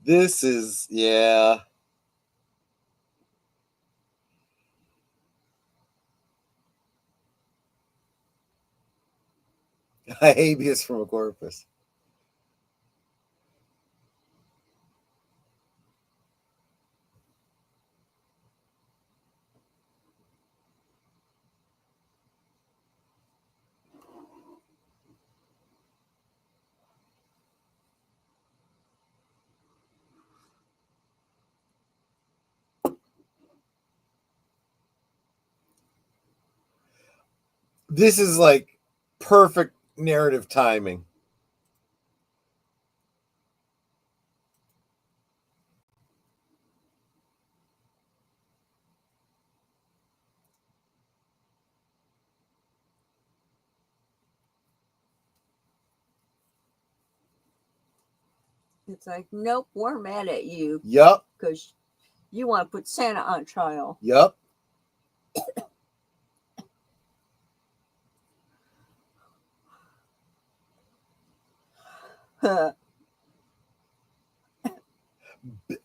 This is, yeah. Habeas from a corpus. This is like perfect narrative timing. It's like, nope, we're mad at you Yep. because you want to put Santa on trial. Yep.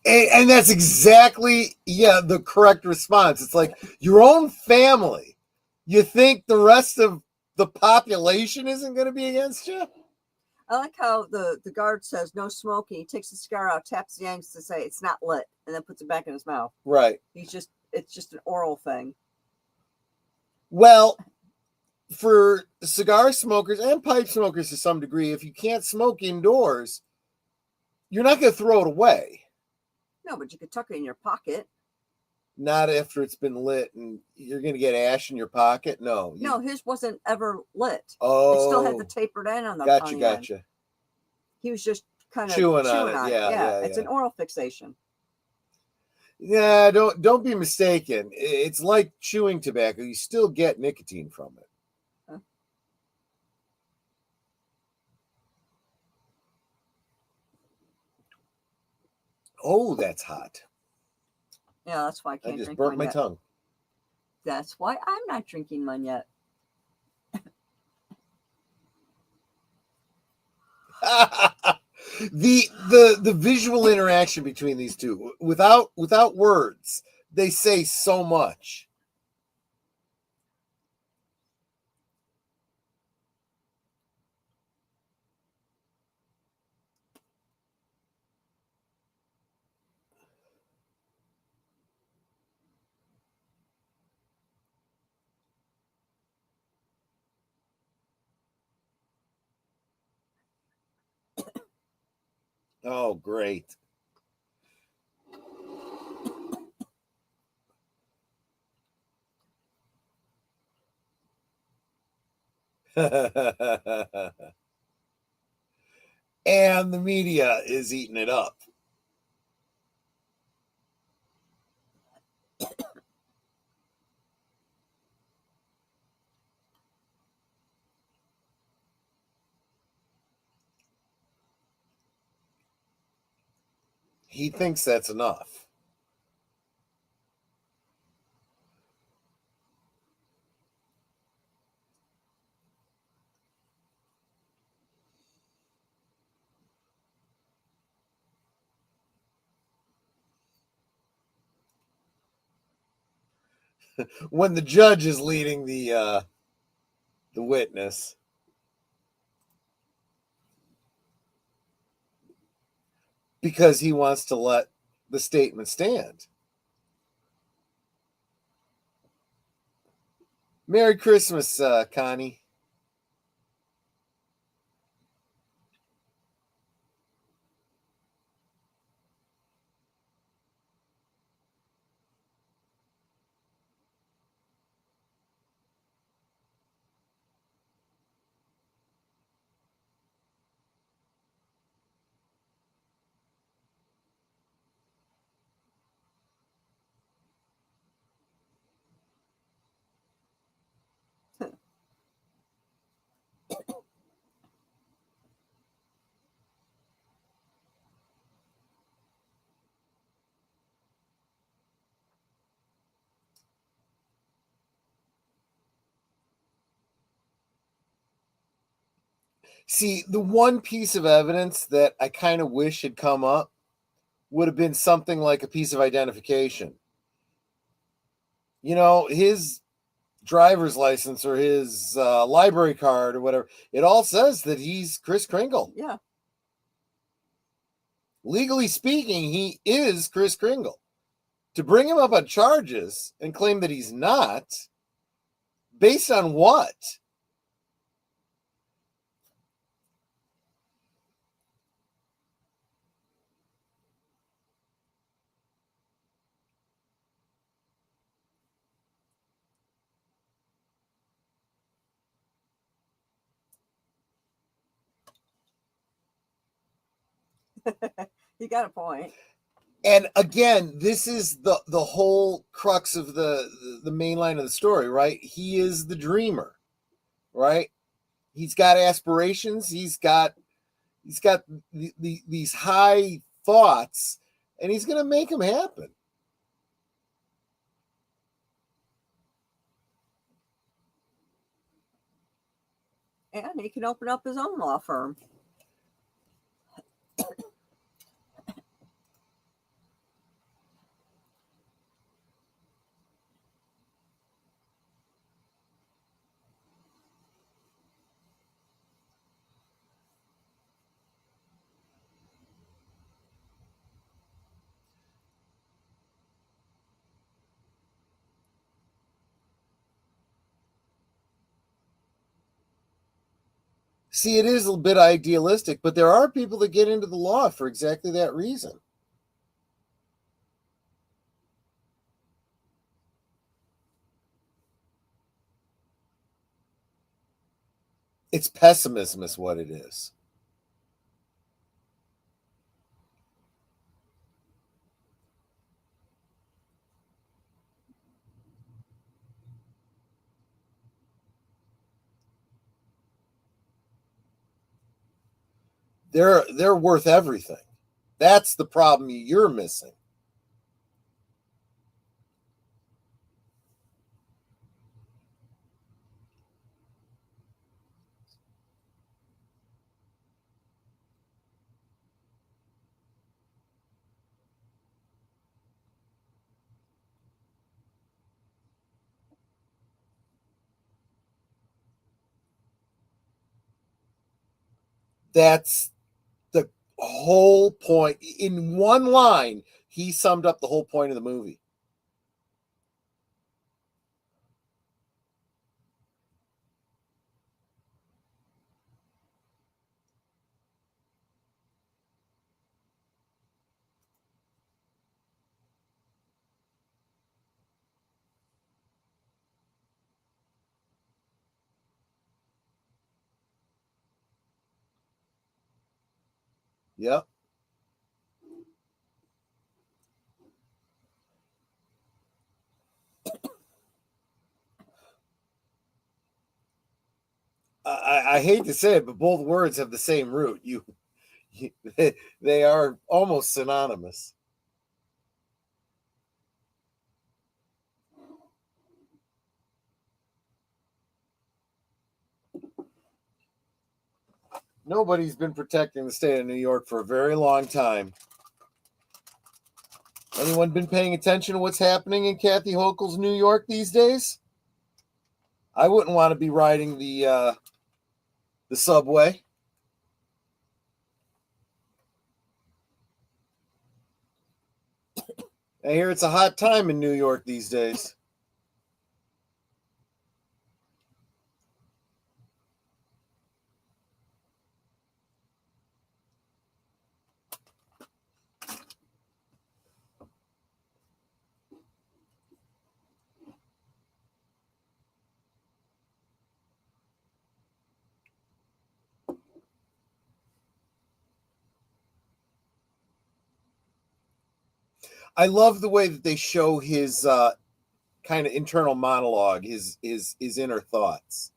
And that's exactly, the correct response. It's like your own family. You think the rest of the population isn't going to be against you? I like how the guard says no smoking. He takes the cigar out, taps the ends to say it's not lit, and then puts it back in his mouth. Right. It's just an oral thing. Well, for cigar smokers and pipe smokers to some degree, if you can't smoke indoors, you're not going to throw it away. No, but you could tuck it in your pocket. Not after it's been lit and you're going to get ash in your pocket. No. No, his wasn't ever lit. Oh. It still had the tapered end on the Gotcha. end. He was just kind of chewing on it. Yeah. It's an oral fixation. Yeah, don't be mistaken. It's like chewing tobacco. You still get nicotine from it. Huh? Oh, that's hot. Yeah, that's why I can't I just drink burnt mine my yet. tongue. That's why I'm not drinking mine yet. the visual interaction between these two, without words, they say so much. Oh, great. And the media is eating it up. He thinks that's enough. When the judge is leading the witness, because he wants to let the statement stand. Merry Christmas, Connie. See, the one piece of evidence that I kind of wish had come up would have been something like a piece of identification. You know, his driver's license or his library card or whatever, it all says that he's Kris Kringle. Yeah. Legally speaking, he is Kris Kringle. To bring him up on charges and claim that he's not, based on what? You got a point. And again, this is the whole crux of the main line of the story, right? He is the dreamer, right? He's got aspirations. He's got He's got these high thoughts, and he's going to make them happen. And he can open up his own law firm. See, it is a bit idealistic, but there are people that get into the law for exactly that reason. It's pessimism is what it is. They're worth everything. That's the problem you're missing. That's the whole point. In one line, he summed up the whole point of the movie. Yep. I hate to say it, but both words have the same root. They are almost synonymous. Nobody's been protecting the state of New York for a very long time. Anyone been paying attention to what's happening in Kathy Hochul's New York these days? I wouldn't want to be riding the subway. I hear it's a hot time in New York these days. I love the way that they show his kind of internal monologue, his inner thoughts.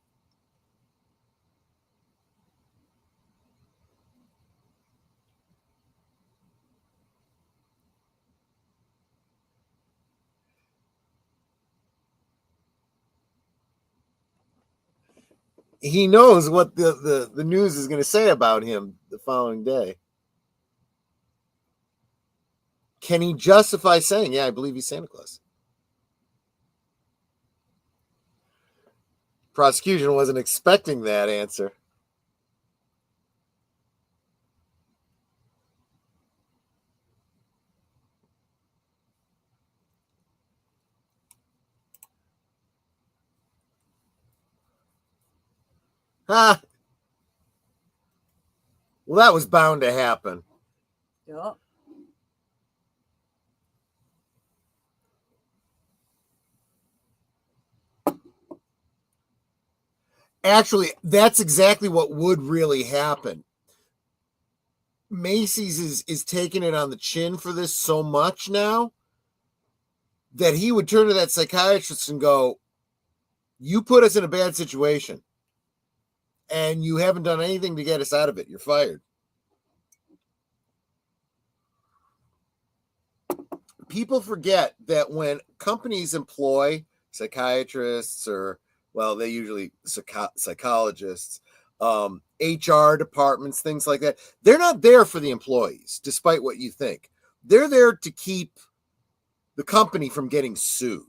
He knows what the news is going to say about him the following day. Can he justify saying, yeah, I believe he's Santa Claus? Prosecution wasn't expecting that answer. Ah, well, that was bound to happen. Yep. Actually, that's exactly what would really happen. Macy's is taking it on the chin for this so much now that he would turn to that psychiatrist and go, you put us in a bad situation and you haven't done anything to get us out of it. You're fired. people forget that when companies employ psychiatrists or, well, they usually psychologists, HR departments, things like that, they're not there for the employees, despite what you think. They're there to keep the company from getting sued.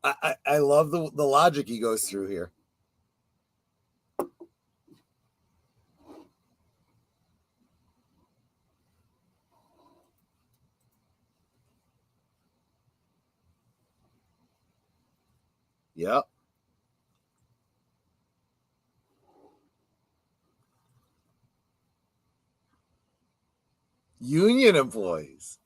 I love the logic he goes through here. Yep. Union employees.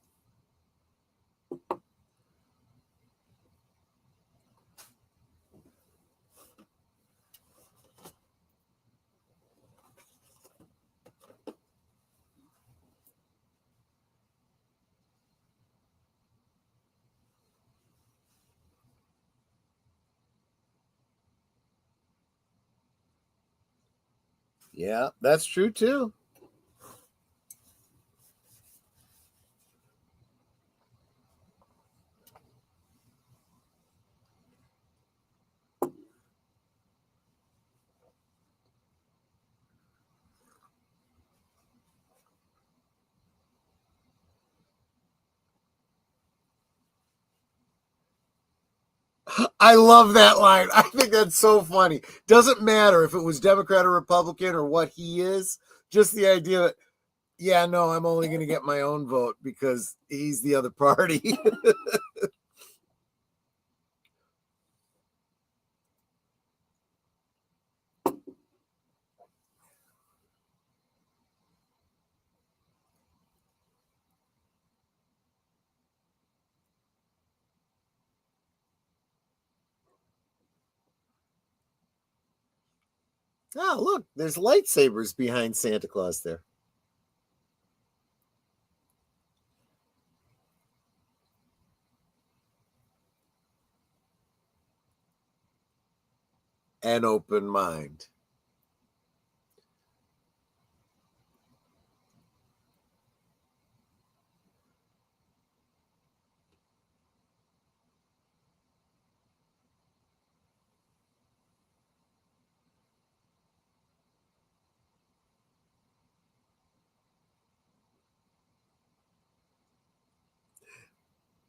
Yeah, that's true too. I love that line. I think that's so funny. Doesn't matter if it was Democrat or Republican or what he is, just the idea that, yeah, no, I'm only going to get my own vote because he's the other party. Oh, look, there's lightsabers behind Santa Claus there. An open mind.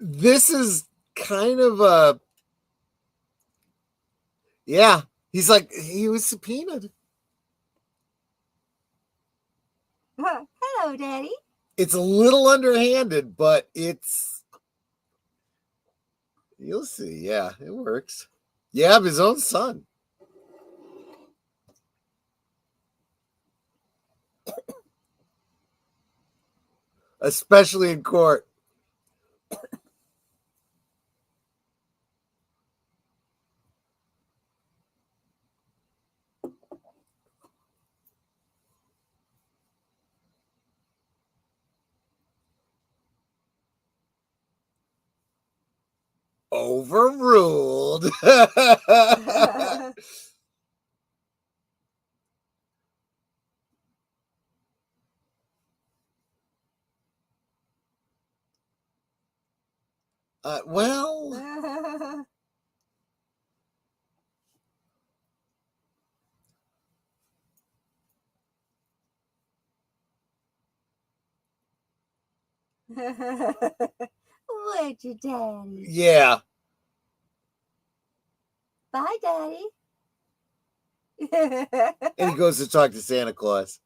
This is kind of a, yeah, he's like, he was subpoenaed. Hello, Daddy. It's a little underhanded, but it's, you'll see. Yeah, it works. Yeah, his own son. Especially in court. Overruled. Well, Where'd your daddy? yeah. Bye, Daddy. And he goes to talk to Santa Claus.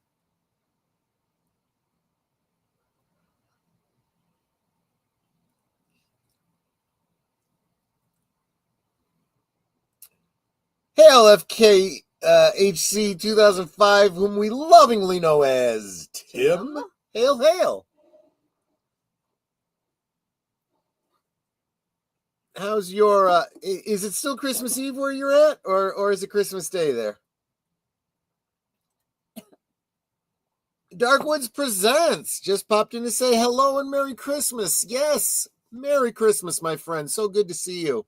Hail FK HC 2005, whom we lovingly know as Tim. Hail, hail. How's your, is it still Christmas Eve where you're at? Or is it Christmas Day there? Darkwoods Presents just popped in to say hello and Merry Christmas. Yes, Merry Christmas, my friend. So good to see you.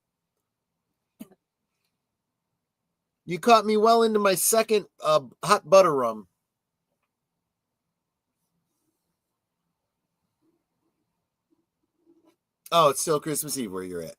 You caught me well into my second hot butter rum. Oh, it's still Christmas Eve where you're at.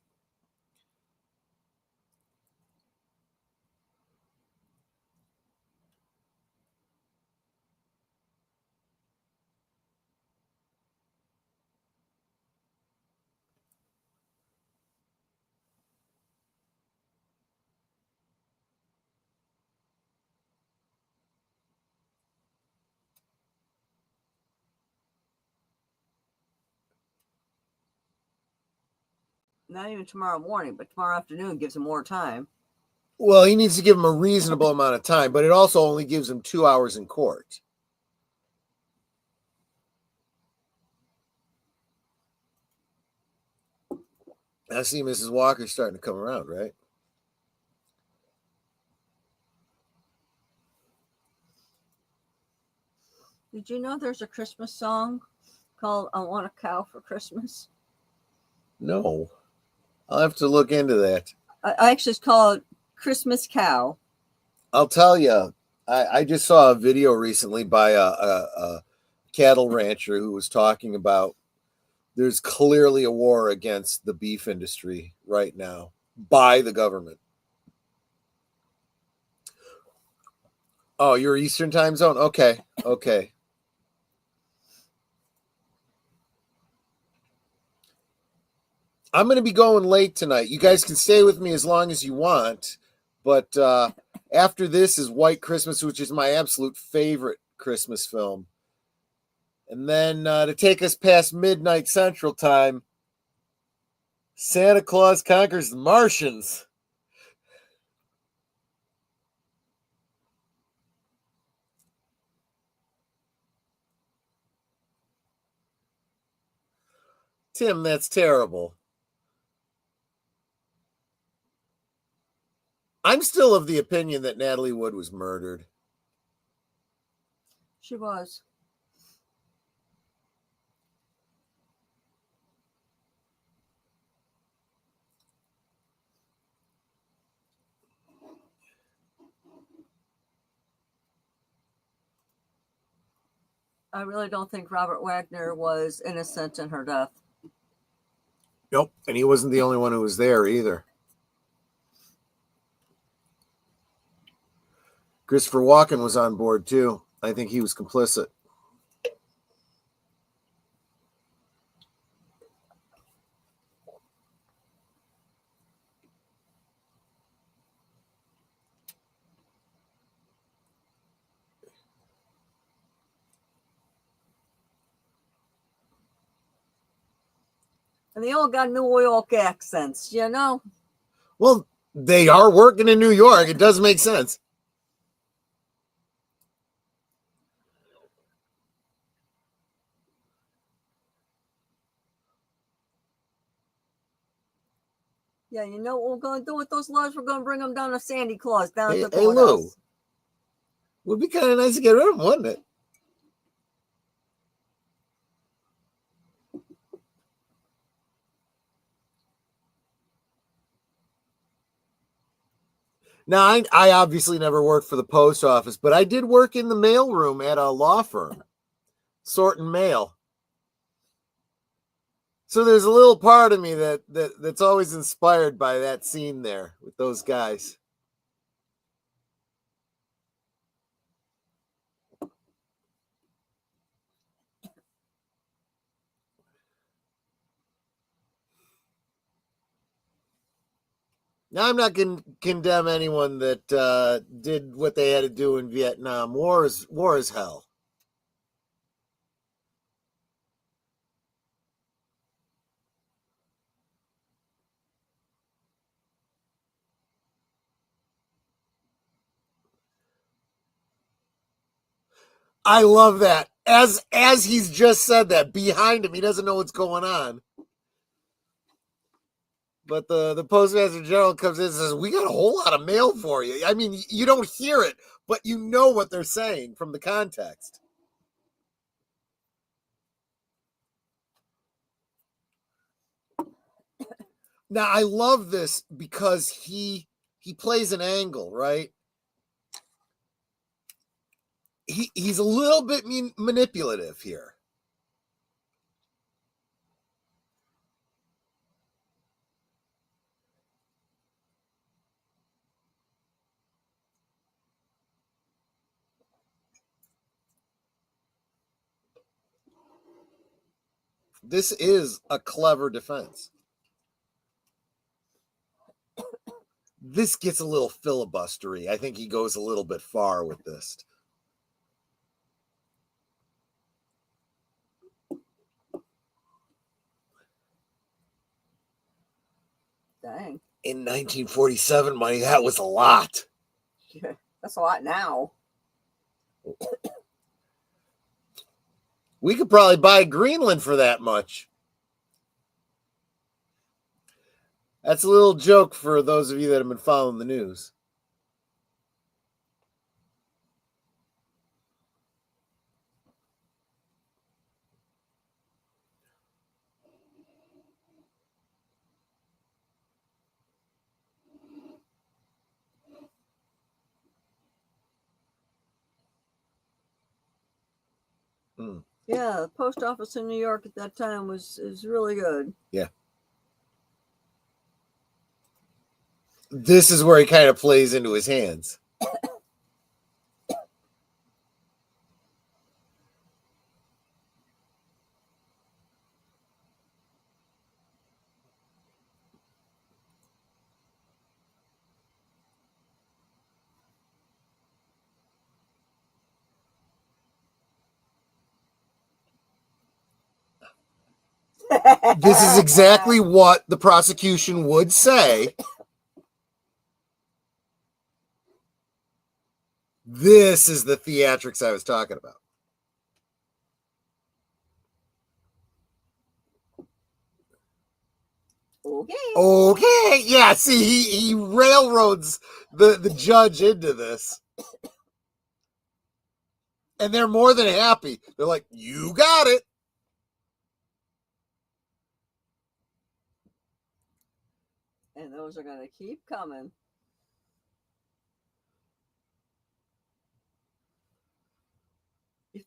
Not even tomorrow morning, but tomorrow afternoon gives him more time. Well, he needs to give him a reasonable amount of time, but it also only gives him 2 hours in court. I see Mrs. Walker starting to come around, right? Did you know there's a Christmas song called I Want a Cow for Christmas? No. I'll have to look into that. I actually call it Christmas Cow. I'll tell you, I just saw a video recently by a cattle rancher who was talking about there's clearly a war against the beef industry right now by the government. Oh, you're Eastern time zone? Okay. I'm going to be going late tonight. You guys can stay with me as long as you want, but after this is White Christmas, which is my absolute favorite Christmas film. And then to take us past midnight Central Time, Santa Claus Conquers the Martians. Tim, that's terrible. I'm still of the opinion that Natalie Wood was murdered. She was. I really don't think Robert Wagner was innocent in her death. Nope. And he wasn't the only one who was there either. Christopher Walken was on board too. I think he was complicit. And they all got New York accents, you know? Well, they are working in New York. It does make sense. Yeah, you know what we're going to do with those laws? We're going to bring them down to Santa Claus, down Hey, at the Lou. courthouse. Would be kind of nice to get rid of them, wouldn't it? Now, I obviously never worked for the post office, but I did work in the mailroom at a law firm, sorting mail. So there's a little part of me that's always inspired by that scene there with those guys. Now, I'm not going to condemn anyone that did what they had to do in Vietnam. War is hell. I love that. As he's just said that, behind him, he doesn't know what's going on. But the postmaster general comes in and says, "We got a whole lot of mail for you." I mean, you don't hear it, but you know what they're saying from the context. Now I love this because he plays an angle, right? He's a little bit manipulative here. This is a clever defense. This gets a little filibustery. I think he goes a little bit far with this. Dang. In 1947, money, that was a lot. Yeah, that's a lot now. We could probably buy Greenland for that much. That's a little joke for those of you that have been following the news. Mm. Yeah, the post office in New York at that time is really good. Yeah. This is where he kind of plays into his hands. This is exactly what the prosecution would say. This is the theatrics I was talking about. Okay. Yeah, see, he railroads the judge into this. And they're more than happy. They're like, you got it. And those are going to keep coming.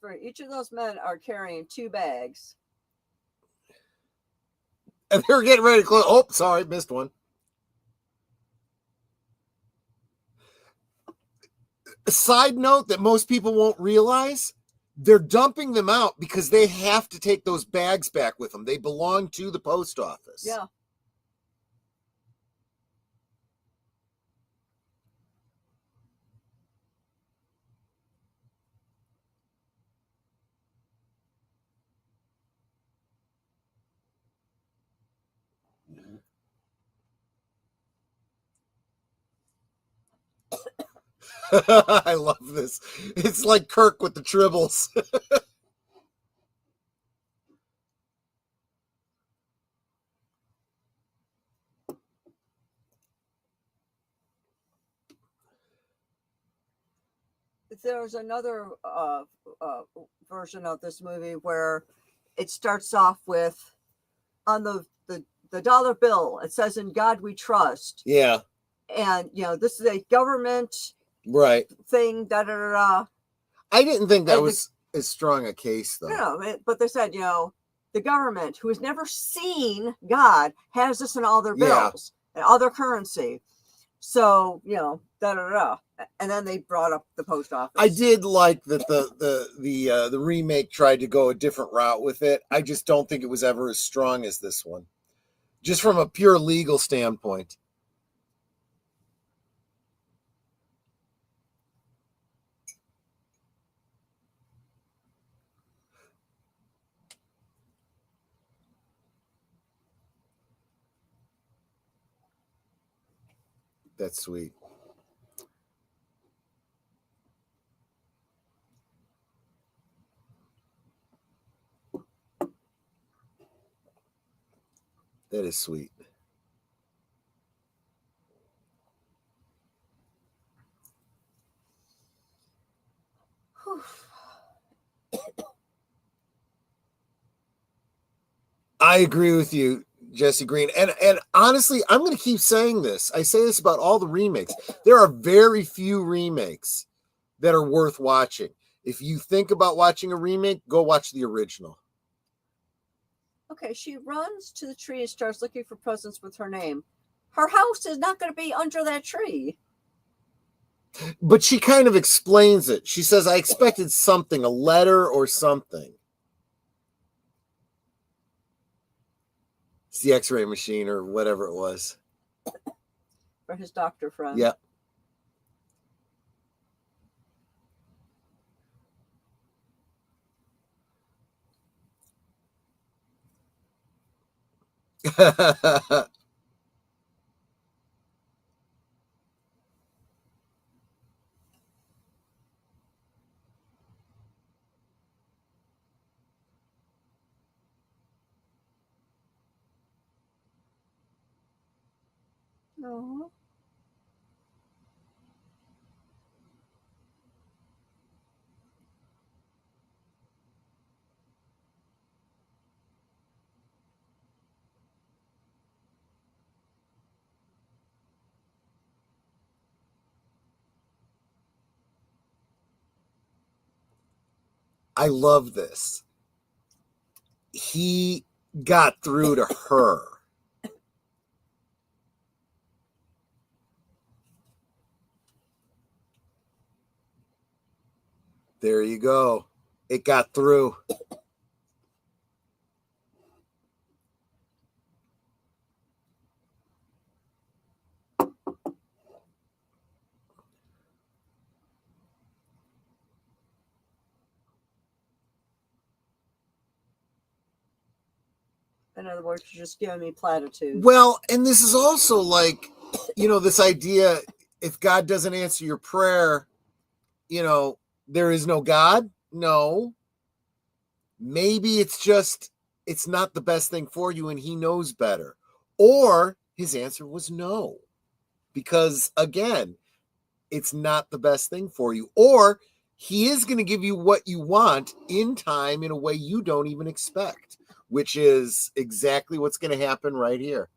For each of those men are carrying 2 bags. And they're getting ready to close. Oh, sorry, missed one. A side note that most people won't realize, they're dumping them out because they have to take those bags back with them. They belong to the post office. Yeah. I love this. It's like Kirk with the tribbles. There's another version of this movie where it starts off with, on the dollar bill, it says, "In God we trust." Yeah. And, this is a government Right. thing, da-da-da-da. I didn't think that was as strong a case, though. No, but they said, the government, who has never seen God, has this in all their bills and all their currency. So, da-da-da. And then they brought up the post office. I did like that the remake tried to go a different route with it. I just don't think it was ever as strong as this one. Just from a pure legal standpoint. That's sweet. That is sweet. I agree with you. Jesse Green. And honestly, I'm going to keep saying this. I say this about all the remakes. There are very few remakes that are worth watching. If you think about watching a remake, go watch the original. Okay, she runs to the tree and starts looking for presents with her name. Her house is not going to be under that tree. But she kind of explains it. She says, I expected something, a letter or something. It's the X-ray machine or whatever it was. For his doctor friend. Yep. Oh. I love this. He got through to her. There you go. It got through. In other words, you're just giving me platitudes. Well, and this is also like, this idea, if God doesn't answer your prayer, there is no God. No. Maybe it's not the best thing for you and he knows better. Or his answer was no. Because again, it's not the best thing for you. Or he is going to give you what you want in time in a way you don't even expect, which is exactly what's going to happen right here.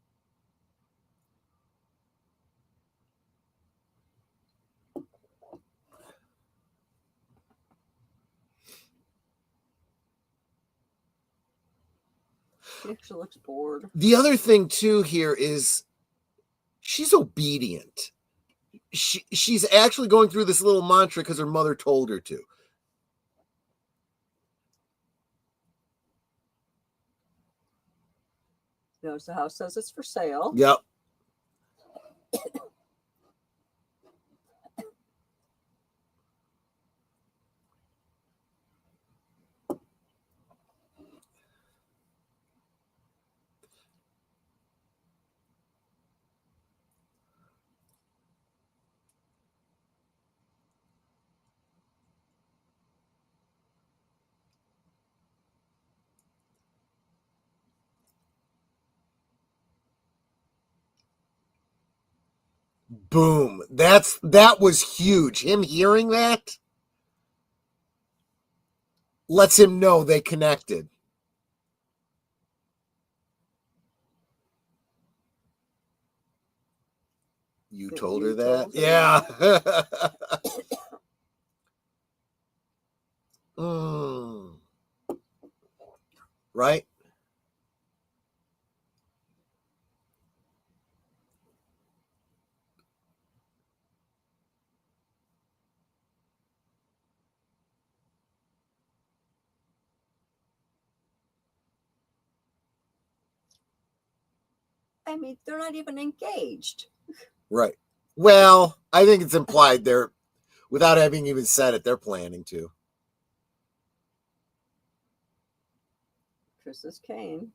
She actually looks bored. The other thing too here is she's obedient. She's actually going through this little mantra because her mother told her to. Notice the house says it's for sale. Yep. Boom. That was huge. Him hearing that lets him know they connected. You told her that? Yeah. Right? I mean, they're not even engaged. Right. Well, I think it's implied they're, without having even said it, they're planning to. Chris's cane.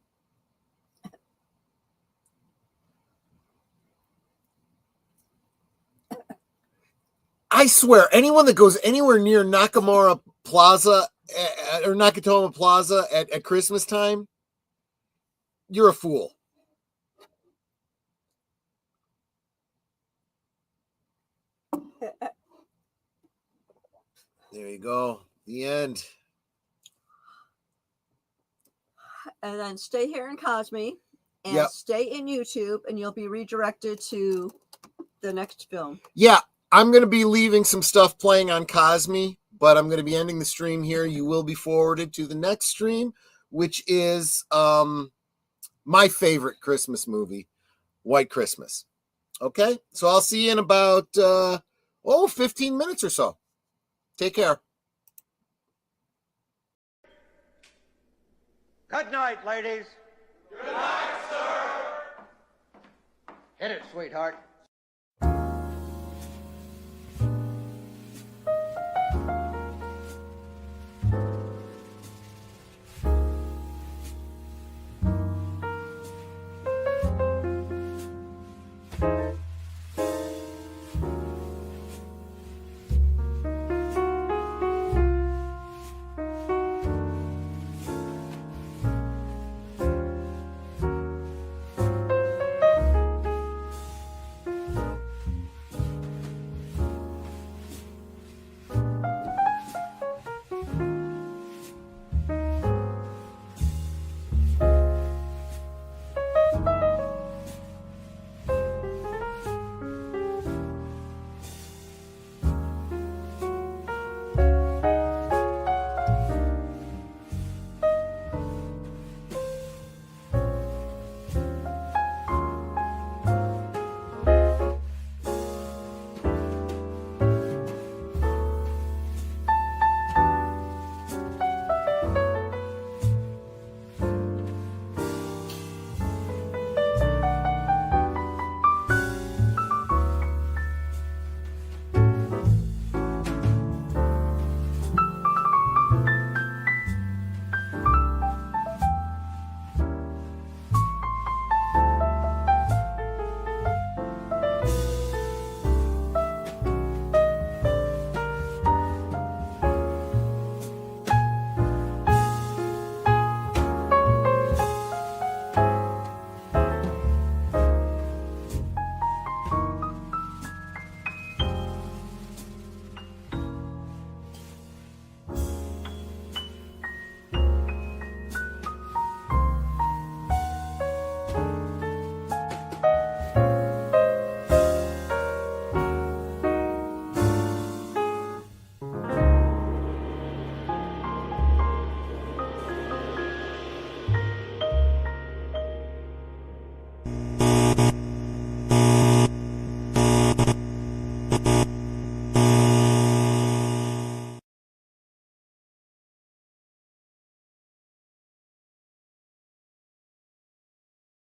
I swear, anyone that goes anywhere near Nakamura Plaza or Nakatomi Plaza at Christmas time, you're a fool. There you go. The end. And then stay here in Cosme. and Yep. stay in YouTube, and you'll be redirected to the next film. Yeah, I'm going to be leaving some stuff playing on Cosme, but I'm going to be ending the stream here. You will be forwarded to the next stream, which is my favorite Christmas movie, White Christmas. Okay, so I'll see you in about 15 minutes or so. Take care. Good night, ladies. Good night, sir. Hit it, sweetheart.